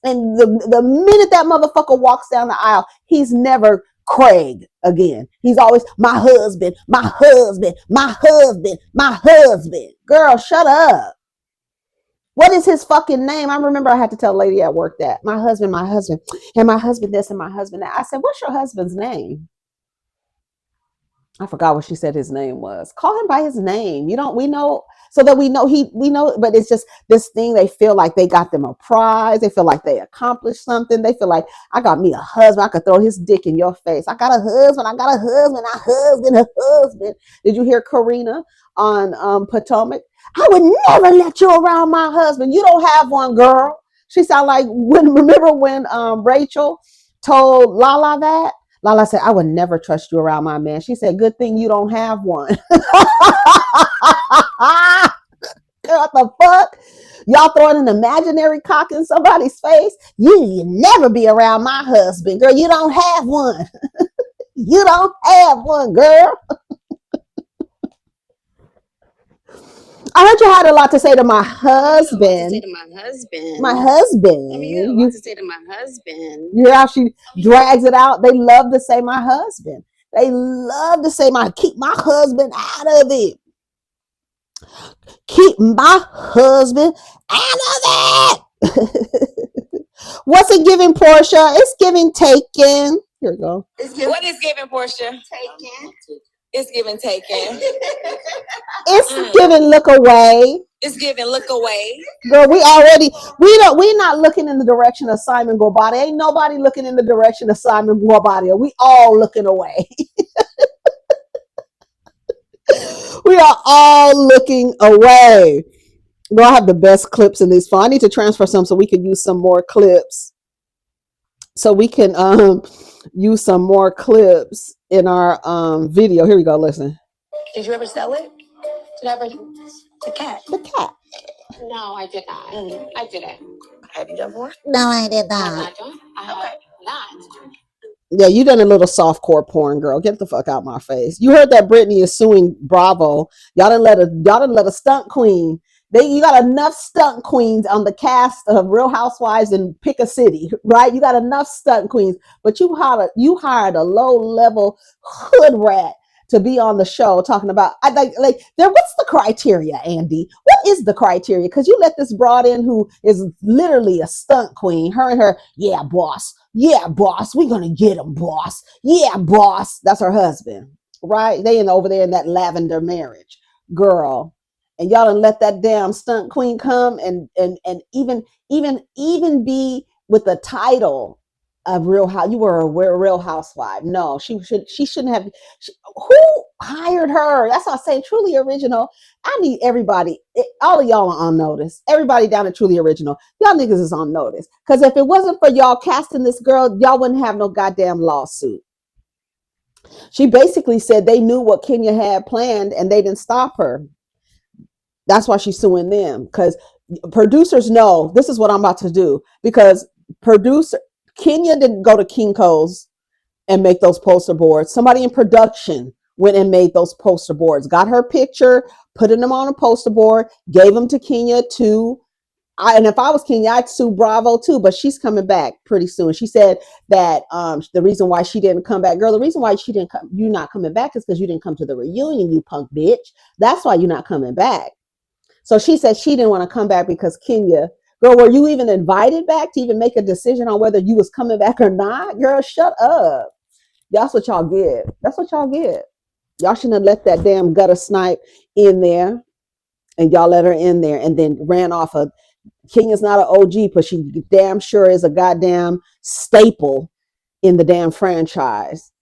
Speaker 1: and the minute that motherfucker walks down the aisle, he's never Craig again. He's always my husband, my husband, my husband, my husband. Girl, shut up. What is his fucking name? I remember I had to tell a lady at work that my husband, and my husband this and my husband that. I said, what's your husband's name? I forgot what she said his name was. Call him by his name. We know, so that we know, but it's just this thing. They feel like they got them a prize. They feel like they accomplished something. They feel like I got me a husband. I could throw his dick in your face. I got a husband. A husband. Did you hear Karina on Potomac? I would never let you around my husband. You don't have one, girl. She sounded like remember when Rachel told Lala that? Lala said, I would never trust you around my man. She said, good thing you don't have one. What the fuck? Y'all throwing an imaginary cock in somebody's face? You never be around my husband, girl. You don't have one. You don't have one, girl. I heard you had a lot to say to my husband. My husband. To say to my husband. You hear how she drags it out? They love to say my husband. They love to say my keep my husband out of it. Keep my husband out of it. What's it giving, Porsha? It's giving taken. Here we go.
Speaker 2: What is giving, Porsha? Taken. It's giving taken.
Speaker 1: It's giving look away.
Speaker 2: It's giving look away.
Speaker 1: Girl, we're not looking in the direction of Simon Gorbadia. Ain't nobody looking in the direction of Simon Gorbadia. We all looking away. We are all looking away. Girl, I have the best clips in this file. I need to transfer some so we can use some more clips. So we can use some more clips in our video. Here we go. Listen.
Speaker 2: Did you ever sell it? Did I ever? The cat.
Speaker 1: The cat.
Speaker 2: No, I did not. I didn't. Have you done more?
Speaker 1: No, I did
Speaker 2: I
Speaker 1: not.
Speaker 2: have not done. I have not.
Speaker 1: Yeah, you done a little softcore porn, girl. Get the fuck out my face. You heard that Britney is suing Bravo. Y'all didn't let a stunt queen. You got enough stunt queens on the cast of Real Housewives and pick a city, right? You got enough stunt queens, but you hired a low level hood rat to be on the show talking about what's the criteria, Andy? What is the criteria? Because you let this broad in who is literally a stunt queen, her and her, yeah, boss, we're gonna get him, boss, yeah, boss. That's her husband, right? They over there in that lavender marriage, girl. And y'all done let that damn stunt queen come and even be with the title of Real House. You were a Real Housewife. No, she shouldn't have. Who hired her? That's what I say. Truly Original. I need everybody. All of y'all are on notice. Everybody down at Truly Original. Y'all niggas is on notice. Because if it wasn't for y'all casting this girl, y'all wouldn't have no goddamn lawsuit. She basically said they knew what Kenya had planned and they didn't stop her. That's why she's suing them, because producers know this is what I'm about to do. Because Kenya didn't go to Kinko's and make those poster boards. Somebody in production went and made those poster boards, got her picture, putting them on a poster board, gave them to Kenya too. And if I was Kenya, I'd sue Bravo too, but she's coming back pretty soon. She said that the reason why she didn't come back, girl, the reason why you're not coming back is because you didn't come to the reunion, you punk bitch. That's why you're not coming back. So she said she didn't want to come back because Kenya, girl, were you even invited back to even make a decision on whether you was coming back or not? Girl, shut up. That's what y'all get. That's what y'all get. Y'all shouldn't have let that damn gutter snipe in there, and y'all let her in there and then ran off of. Kenya's not an OG, but she damn sure is a goddamn staple in the damn franchise.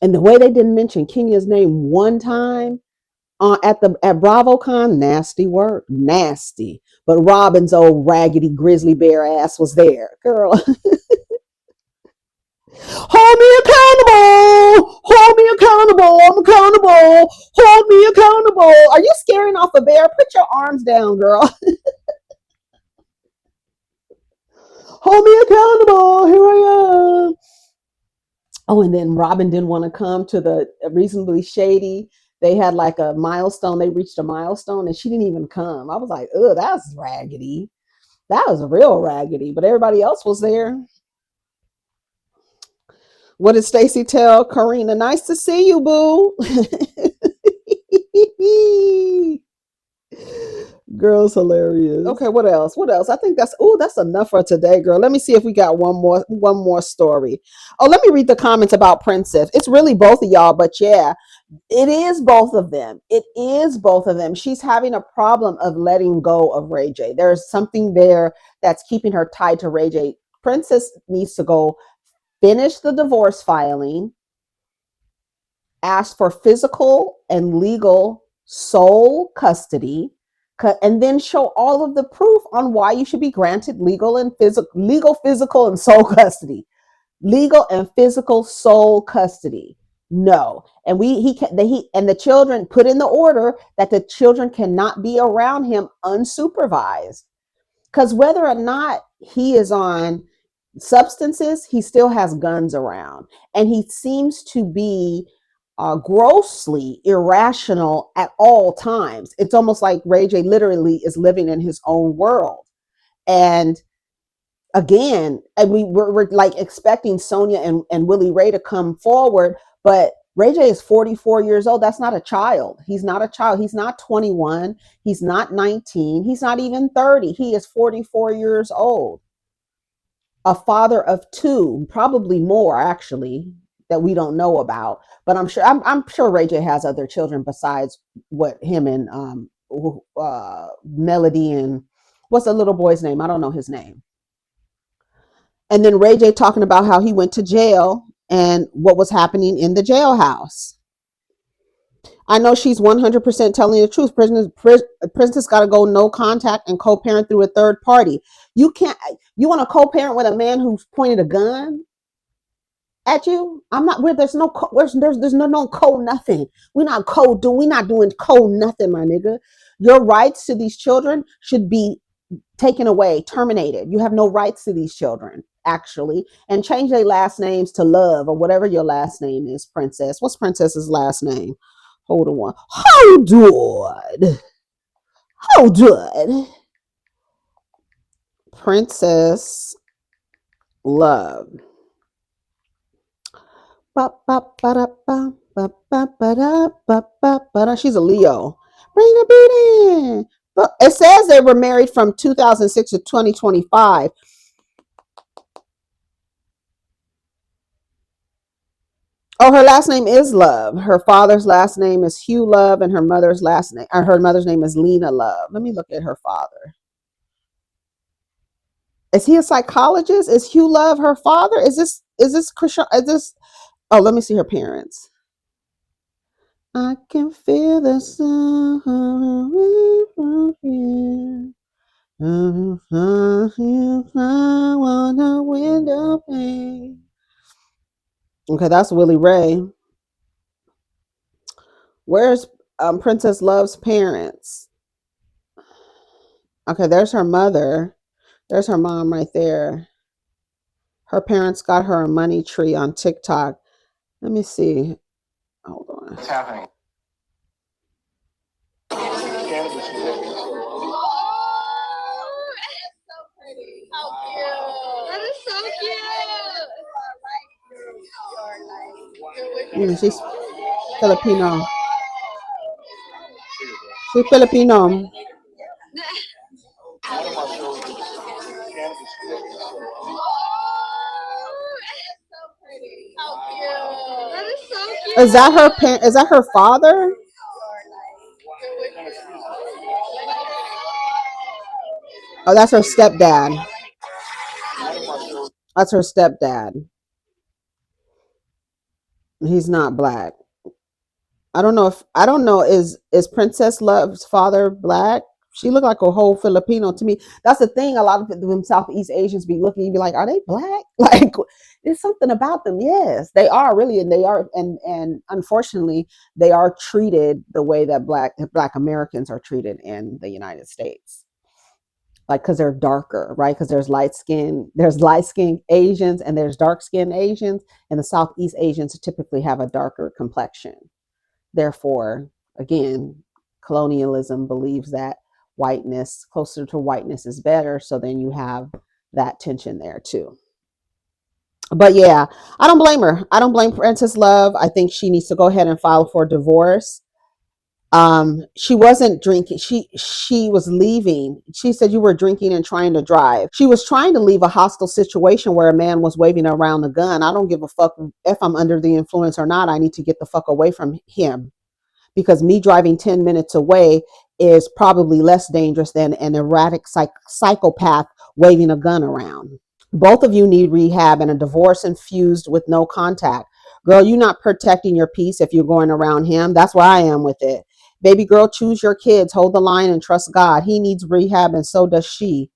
Speaker 1: And the way they didn't mention Kenya's name one time at BravoCon, nasty work, nasty. But Robin's old raggedy grizzly bear ass was there, girl. Hold me accountable. Hold me accountable. I'm accountable. Hold me accountable. Are you scaring off a bear? Put your arms down, girl. Hold me accountable. Here I am. Oh, and then Robin didn't want to come to the Reasonably Shady. They had like a milestone. They reached a milestone and she didn't even come. I was like, oh, that's raggedy. That was real raggedy. But everybody else was there. What did Stacy tell Karina? Nice to see you, boo. Girl's hilarious. Okay, what else? What else? I think that's enough for today, girl. Let me see if we got one more story. Oh, let me read the comments about Princess. It's really both of y'all, but yeah, it is both of them. It is both of them. She's having a problem of letting go of Ray J. There's something there that's keeping her tied to Ray J. Princess needs to go finish the divorce filing, ask for physical and legal sole custody, and then show all of the proof on why you should be granted legal, physical, and sole custody. Legal and physical sole custody. No. And he and the children put in the order that the children cannot be around him unsupervised. Because whether or not he is on substances, he still has guns around. And he seems to be grossly irrational at all times. It's almost like Ray J literally is living in his own world. And again, and we're like expecting Sonia and Willie Ray to come forward, but Ray J is 44 years old. That's not a child. He's not a child. He's not 21. He's not 19. He's not even 30. He is 44 years old. A father of two, probably more actually, that we don't know about. But I'm sure Ray J has other children besides what him and Melody and what's the little boy's name? I don't know his name. And then Ray J talking about how he went to jail and what was happening in the jailhouse. I know she's 100% telling the truth. Princess got to go no contact and co-parent through a third party. You can't. You want to co-parent with a man who's pointed a gun at you? I'm not. Where there's no. There's no co nothing. We're not co. We're not doing co nothing, my nigga. Your rights to these children should be taken away, terminated. You have no rights to these children, actually. And change their last names to Love or whatever your last name is, Princess. What's Princess's last name? Hold on. Hold on. Hold on. Princess Love. She's a Leo. Bring the beat in. But it says they were married from 2006 to 2025. Oh, her last name is Love. Her father's last name is Hugh Love, and her mother's name is Lena Love. Let me look at her father. Is he a psychologist? Is Hugh Love her father? Is this Christian? Is this? Oh, let me see her parents. I can feel the sun away from here. On the window pane. Okay, that's Willie Ray. Where's Princess Love's parents? Okay, there's her mother. There's her mom right there. Her parents got her a money tree on TikTok. Let me see. Hold on. What's happening? She's Filipino. She's Filipino. Is that her parent? Is that her father? Oh, that's her stepdad. That's her stepdad. He's not black. I don't know is Princess Love's father black? She looked like a whole Filipino to me. That's the thing. A lot of them Southeast Asians be looking, you be like, are they black? Like, there's something about them. Yes, they are really, and they are, and unfortunately, they are treated the way that Black Americans are treated in the United States. Like, because they're darker, right? Because there's light skinned Asians and there's dark skinned Asians, and the Southeast Asians typically have a darker complexion. Therefore, again, colonialism believes that whiteness, closer to whiteness, is better. So then you have that tension there too. But yeah, I don't blame her. I don't blame Princess Love. I think she needs to go ahead and file for divorce. She wasn't drinking. She was leaving. She said you were drinking and trying to drive. She was trying to leave a hostile situation where a man was waving around a gun. I don't give a fuck if I'm under the influence or not. I need to get the fuck away from him, because me driving 10 minutes away is probably less dangerous than an erratic psychopath waving a gun around. Both of you need rehab and a divorce infused with no contact. Girl, you're not protecting your peace if you're going around him. That's where I am with it. Baby girl, choose your kids, hold the line, and trust God. He needs rehab, and so does she.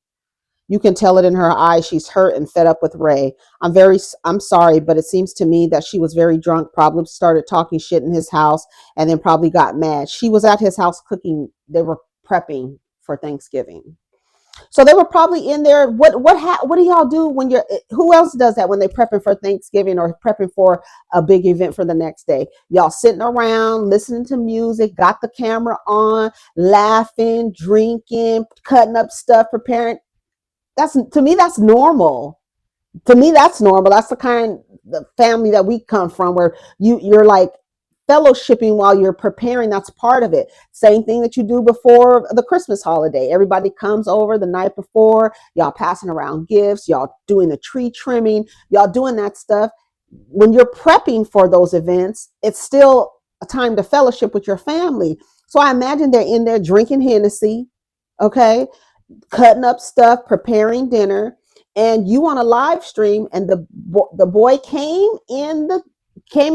Speaker 1: You can tell it in her eyes. She's hurt and fed up with Ray. I'm sorry, but it seems to me that she was very drunk, probably started talking shit in his house, and then probably got mad. She was at his house cooking. They were prepping for Thanksgiving. So they were probably in there. What do y'all do when you're? Who else does that when they're prepping for Thanksgiving or prepping for a big event for the next day? Y'all sitting around listening to music, got the camera on, laughing, drinking, cutting up stuff, preparing. That's to me that's normal. To me that's normal. That's the kind the family that we come from where you're like fellowshipping while you're preparing. That's part of it. Same thing that you do before the Christmas holiday. Everybody comes over the night before, y'all passing around gifts, y'all doing the tree trimming, y'all doing that stuff. When you're prepping for those events, it's still a time to fellowship with your family. So I imagine they're in there drinking Hennessy, okay, cutting up stuff, preparing dinner, and you on a live stream, and the boy came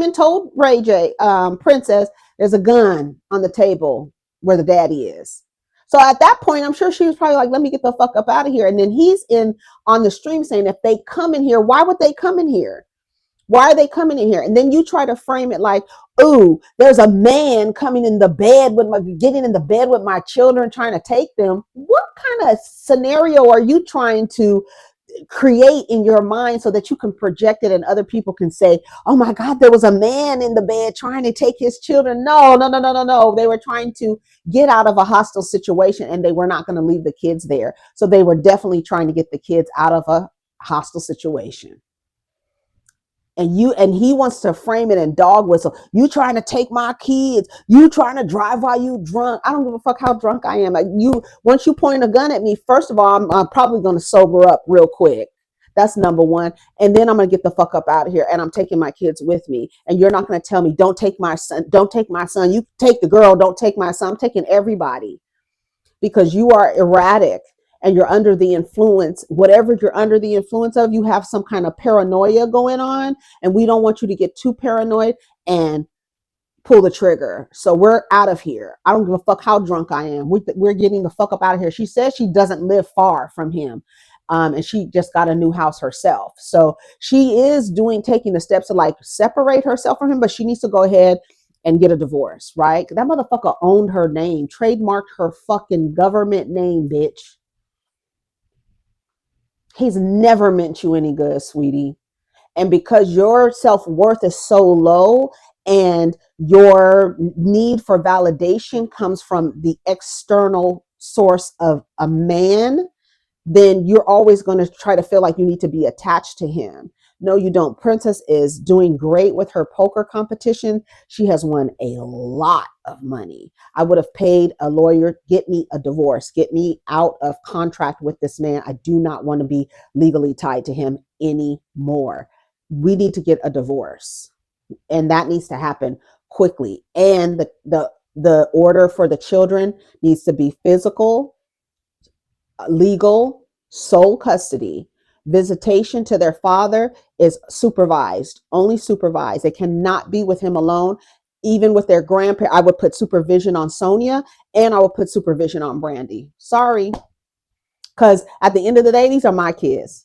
Speaker 1: and told Ray J, Princess, there's a gun on the table where the daddy is. So at that point, I'm sure she was probably like, let me get the fuck up out of here. And then he's in on the stream saying, if they come in here, why would they come in here? Why are they coming in here? And then you try to frame it like, ooh, there's a man coming in the bed with getting in the bed with my children, trying to take them. What kind of scenario are you trying to create in your mind so that you can project it and other people can say, oh my God, there was a man in the bed trying to take his children? No, no, no, no, no, no. They were trying to get out of a hostile situation and they were not going to leave the kids there. So they were definitely trying to get the kids out of a hostile situation. And he wants to frame it in dog whistle. You trying to take my kids? You trying to drive while you drunk? I don't give a fuck how drunk I am. Like you, once you point a gun at me, first of all, I'm probably going to sober up real quick. That's number one. And then I'm going to get the fuck up out of here. And I'm taking my kids with me. And you're not going to tell me, don't take my son. Don't take my son. You take the girl. Don't take my son. I'm taking everybody because you are erratic and you're under the influence. Whatever you're under the influence of, you have some kind of paranoia going on, and we don't want you to get too paranoid and pull the trigger. So we're out of here. I don't give a fuck how drunk I am. We're getting the fuck up out of here. She says she doesn't live far from him. And she just got a new house herself. So she is taking the steps to like separate herself from him, but she needs to go ahead and get a divorce, right? That motherfucker owned her name, trademarked her fucking government name, bitch. He's never meant you any good, sweetie. And because your self-worth is so low and your need for validation comes from the external source of a man, then you're always going to try to feel like you need to be attached to him. No, you don't. Princess is doing great with her poker competition. She has won a lot of money. I would have paid a lawyer, get me a divorce, get me out of contract with this man. I do not want to be legally tied to him anymore. We need to get a divorce, and that needs to happen quickly. And the order for the children needs to be physical, legal, sole custody. Visitation to their father is supervised, only supervised. They cannot be with him alone. Even with their grandparent, I would put supervision on Sonia and I would put supervision on Brandy. Sorry. Because at the end of the day, these are my kids.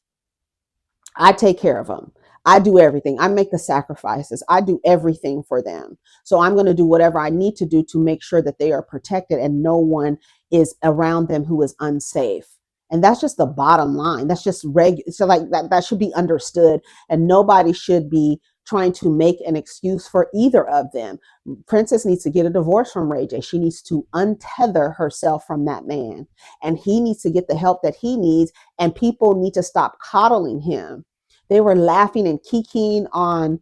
Speaker 1: I take care of them. I do everything. I make the sacrifices. I do everything for them. So I'm going to do whatever I need to do to make sure that they are protected and no one is around them who is unsafe. And that's just the bottom line. That's just so like that should be understood, and nobody should be trying to make an excuse for either of them. Princess needs to get a divorce from Ray J. She needs to untether herself from that man, and he needs to get the help that he needs, and people need to stop coddling him. They were laughing and kikiing on,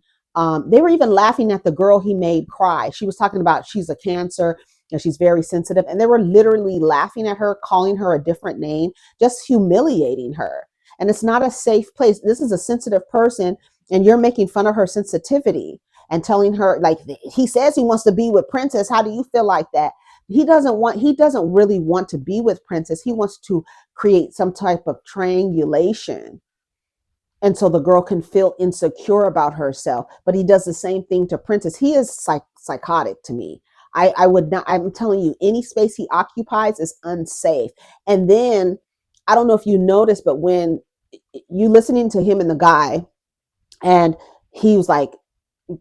Speaker 1: they were even laughing at the girl he made cry. She was talking about she's a cancer and she's very sensitive. And they were literally laughing at her, calling her a different name, just humiliating her. And it's not a safe place. This is a sensitive person, and you're making fun of her sensitivity and telling her, like, he says he wants to be with Princess. How do you feel like that? He doesn't really want to be with Princess. He wants to create some type of triangulation, and so the girl can feel insecure about herself. But he does the same thing to Princess. He is psychotic to me. I would not, I'm telling you, any space he occupies is unsafe. And then I don't know if you noticed, but when you listening to him and the guy, and he was like,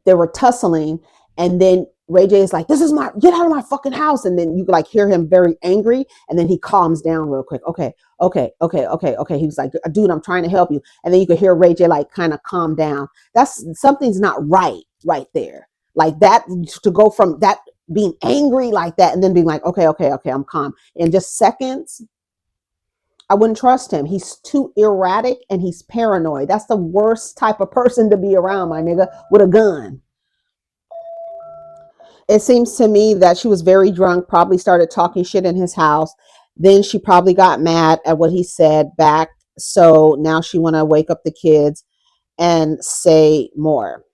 Speaker 1: they were tussling, and then Ray J is like, "This is my, get out of my fucking house," and then you like hear him very angry, and then he calms down real quick. Okay, okay, okay, okay, okay. He was like, "Dude, I'm trying to help you," and then you could hear Ray J like kind of calm down. That's something's not right there. Like that, to go from that being angry like that and then being like, "Okay, okay, okay, I'm calm," in just seconds. I wouldn't trust him. He's too erratic and he's paranoid. That's the worst type of person to be around, my nigga, with a gun. It seems to me that she was very drunk, probably started talking shit in his house. Then she probably got mad at what he said back. So now she want to wake up the kids and say more.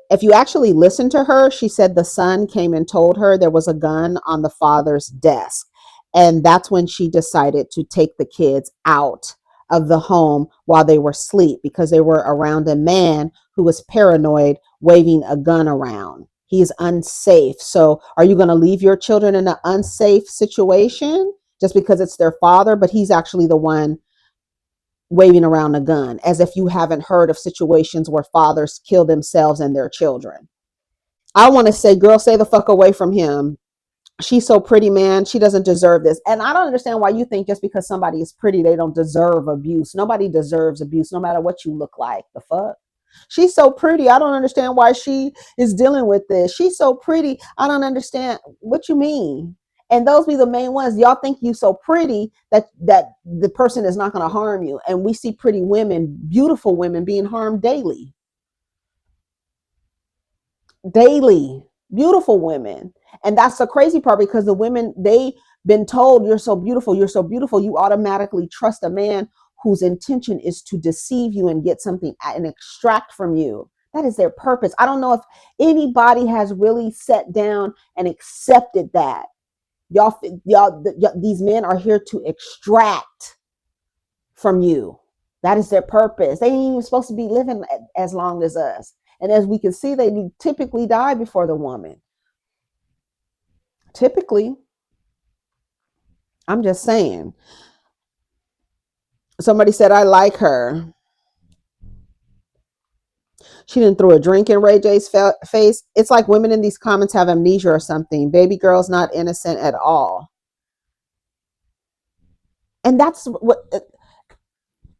Speaker 1: If you actually listen to her, she said the son came and told her there was a gun on the father's desk. And that's when she decided to take the kids out of the home while they were asleep because they were around a man who was paranoid, waving a gun around. He's unsafe. So, are you going to leave your children in an unsafe situation just because it's their father? But he's actually the one waving around a gun, as if you haven't heard of situations where fathers kill themselves and their children. I want to say, girl, stay the fuck away from him. She's so pretty, man. She doesn't deserve this. And I don't understand why you think just because somebody is pretty, they don't deserve abuse. Nobody deserves abuse, no matter what you look like. The fuck? She's so pretty. I don't understand why she is dealing with this. She's so pretty. I don't understand what you mean. And those be the main ones. Y'all think you so pretty that the person is not going to harm you. And we see pretty women, beautiful women being harmed daily. Daily. Beautiful women. And that's the crazy part because the women, they been told you're so beautiful, you're so beautiful, you automatically trust a man whose intention is to deceive you and get something and extract from you. That is their purpose. I don't know if anybody has really sat down and accepted that. These men are here to extract from you. That is their purpose. They ain't even supposed to be living as long as us. And as we can see, they typically die before the woman. Typically, I'm just saying. Somebody said, I like her. She didn't throw a drink in Ray J's face. It's like women in these comments have amnesia or something. Baby girl's not innocent at all. And that's what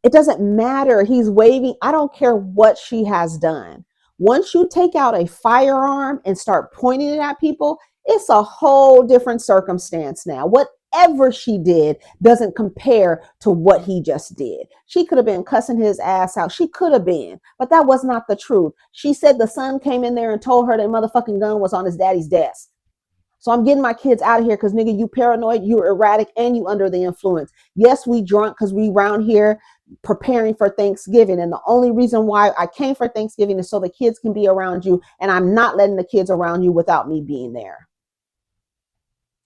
Speaker 1: it doesn't matter. He's waving. I don't care what she has done. Once you take out a firearm and start pointing it at people, it's a whole different circumstance now. Whatever she did doesn't compare to what he just did. She could have been cussing his ass out. She could have been, but that was not the truth. She said the son came in there and told her that motherfucking gun was on his daddy's desk. So I'm getting my kids out of here because nigga, you paranoid, you erratic, and you under the influence. Yes, we drunk because we round here preparing for Thanksgiving. And the only reason why I came for Thanksgiving is so the kids can be around you. And I'm not letting the kids around you without me being there.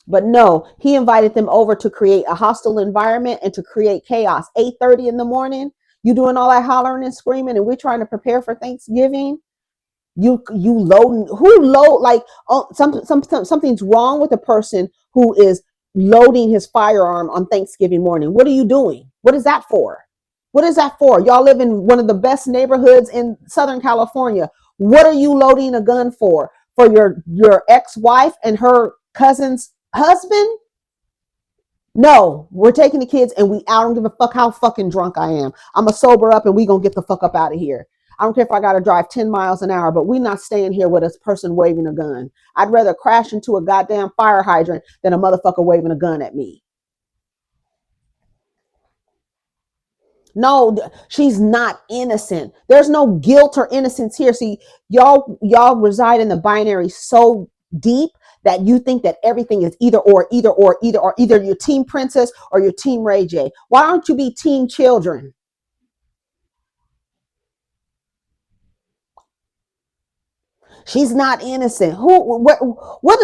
Speaker 1: But no, he invited them over to create a hostile environment and to create chaos. 8:30 in the morning, you doing all that hollering and screaming, and we're trying to prepare for Thanksgiving. You load who load like oh, something's wrong with a person who is loading his firearm on Thanksgiving morning. What are you doing? What is that for? What is that for? Y'all live in one of the best neighborhoods in Southern California. What are you loading a gun for? For your ex-wife and her cousin's husband? No, we're taking the kids and we I don't give a fuck how fucking drunk I am. I'm going to sober up and we going to get the fuck up out of here. I don't care if I got to drive 10 miles an hour, but we not staying here with a person waving a gun. I'd rather crash into a goddamn fire hydrant than a motherfucker waving a gun at me. No, she's not innocent. There's no guilt or innocence here. See, y'all reside in the binary so deep that you think that everything is either your team princess or your team Ray J. Why don't you be team children? She's not innocent. What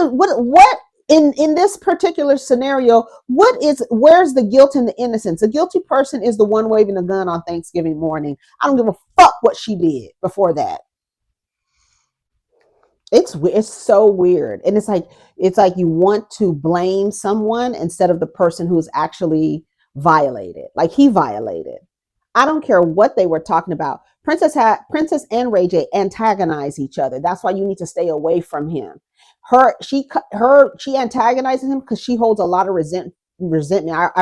Speaker 1: in this particular scenario, where's the guilt and the innocence? The guilty person is the one waving a gun on Thanksgiving morning. I don't give a fuck what she did before that. It's so weird. And it's like you want to blame someone instead of the person who's actually violated. Like he violated. I don't care what they were talking about. Princess and Ray J antagonize each other. That's why you need to stay away from him. She antagonizes him because she holds a lot of resentment.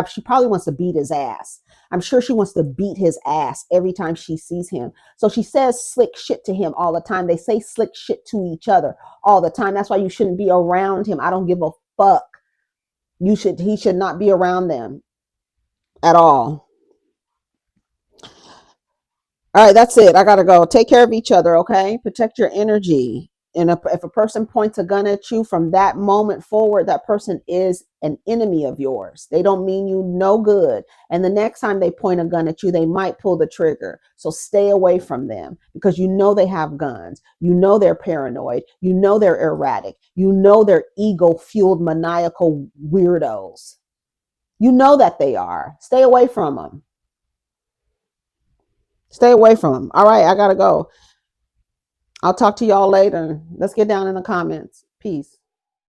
Speaker 1: She probably wants to beat his ass. I'm sure she wants to beat his ass every time she sees him. So she says slick shit to him all the time. They say slick shit to each other all the time. That's why you shouldn't be around him. I don't give a fuck. He should not be around them at all. All right, that's it. I gotta go. Take care of each other, okay? Protect your energy. And if a person points a gun at you from that moment forward, that person is an enemy of yours. They don't mean you no good. And the next time they point a gun at you, they might pull the trigger. So stay away from them because you know they have guns. You know they're paranoid. You know they're erratic. You know they're ego fueled, maniacal weirdos. You know that they are. Stay away from them. Stay away from them. All right, I gotta go. I'll talk to y'all later. Let's get down in the comments. Peace.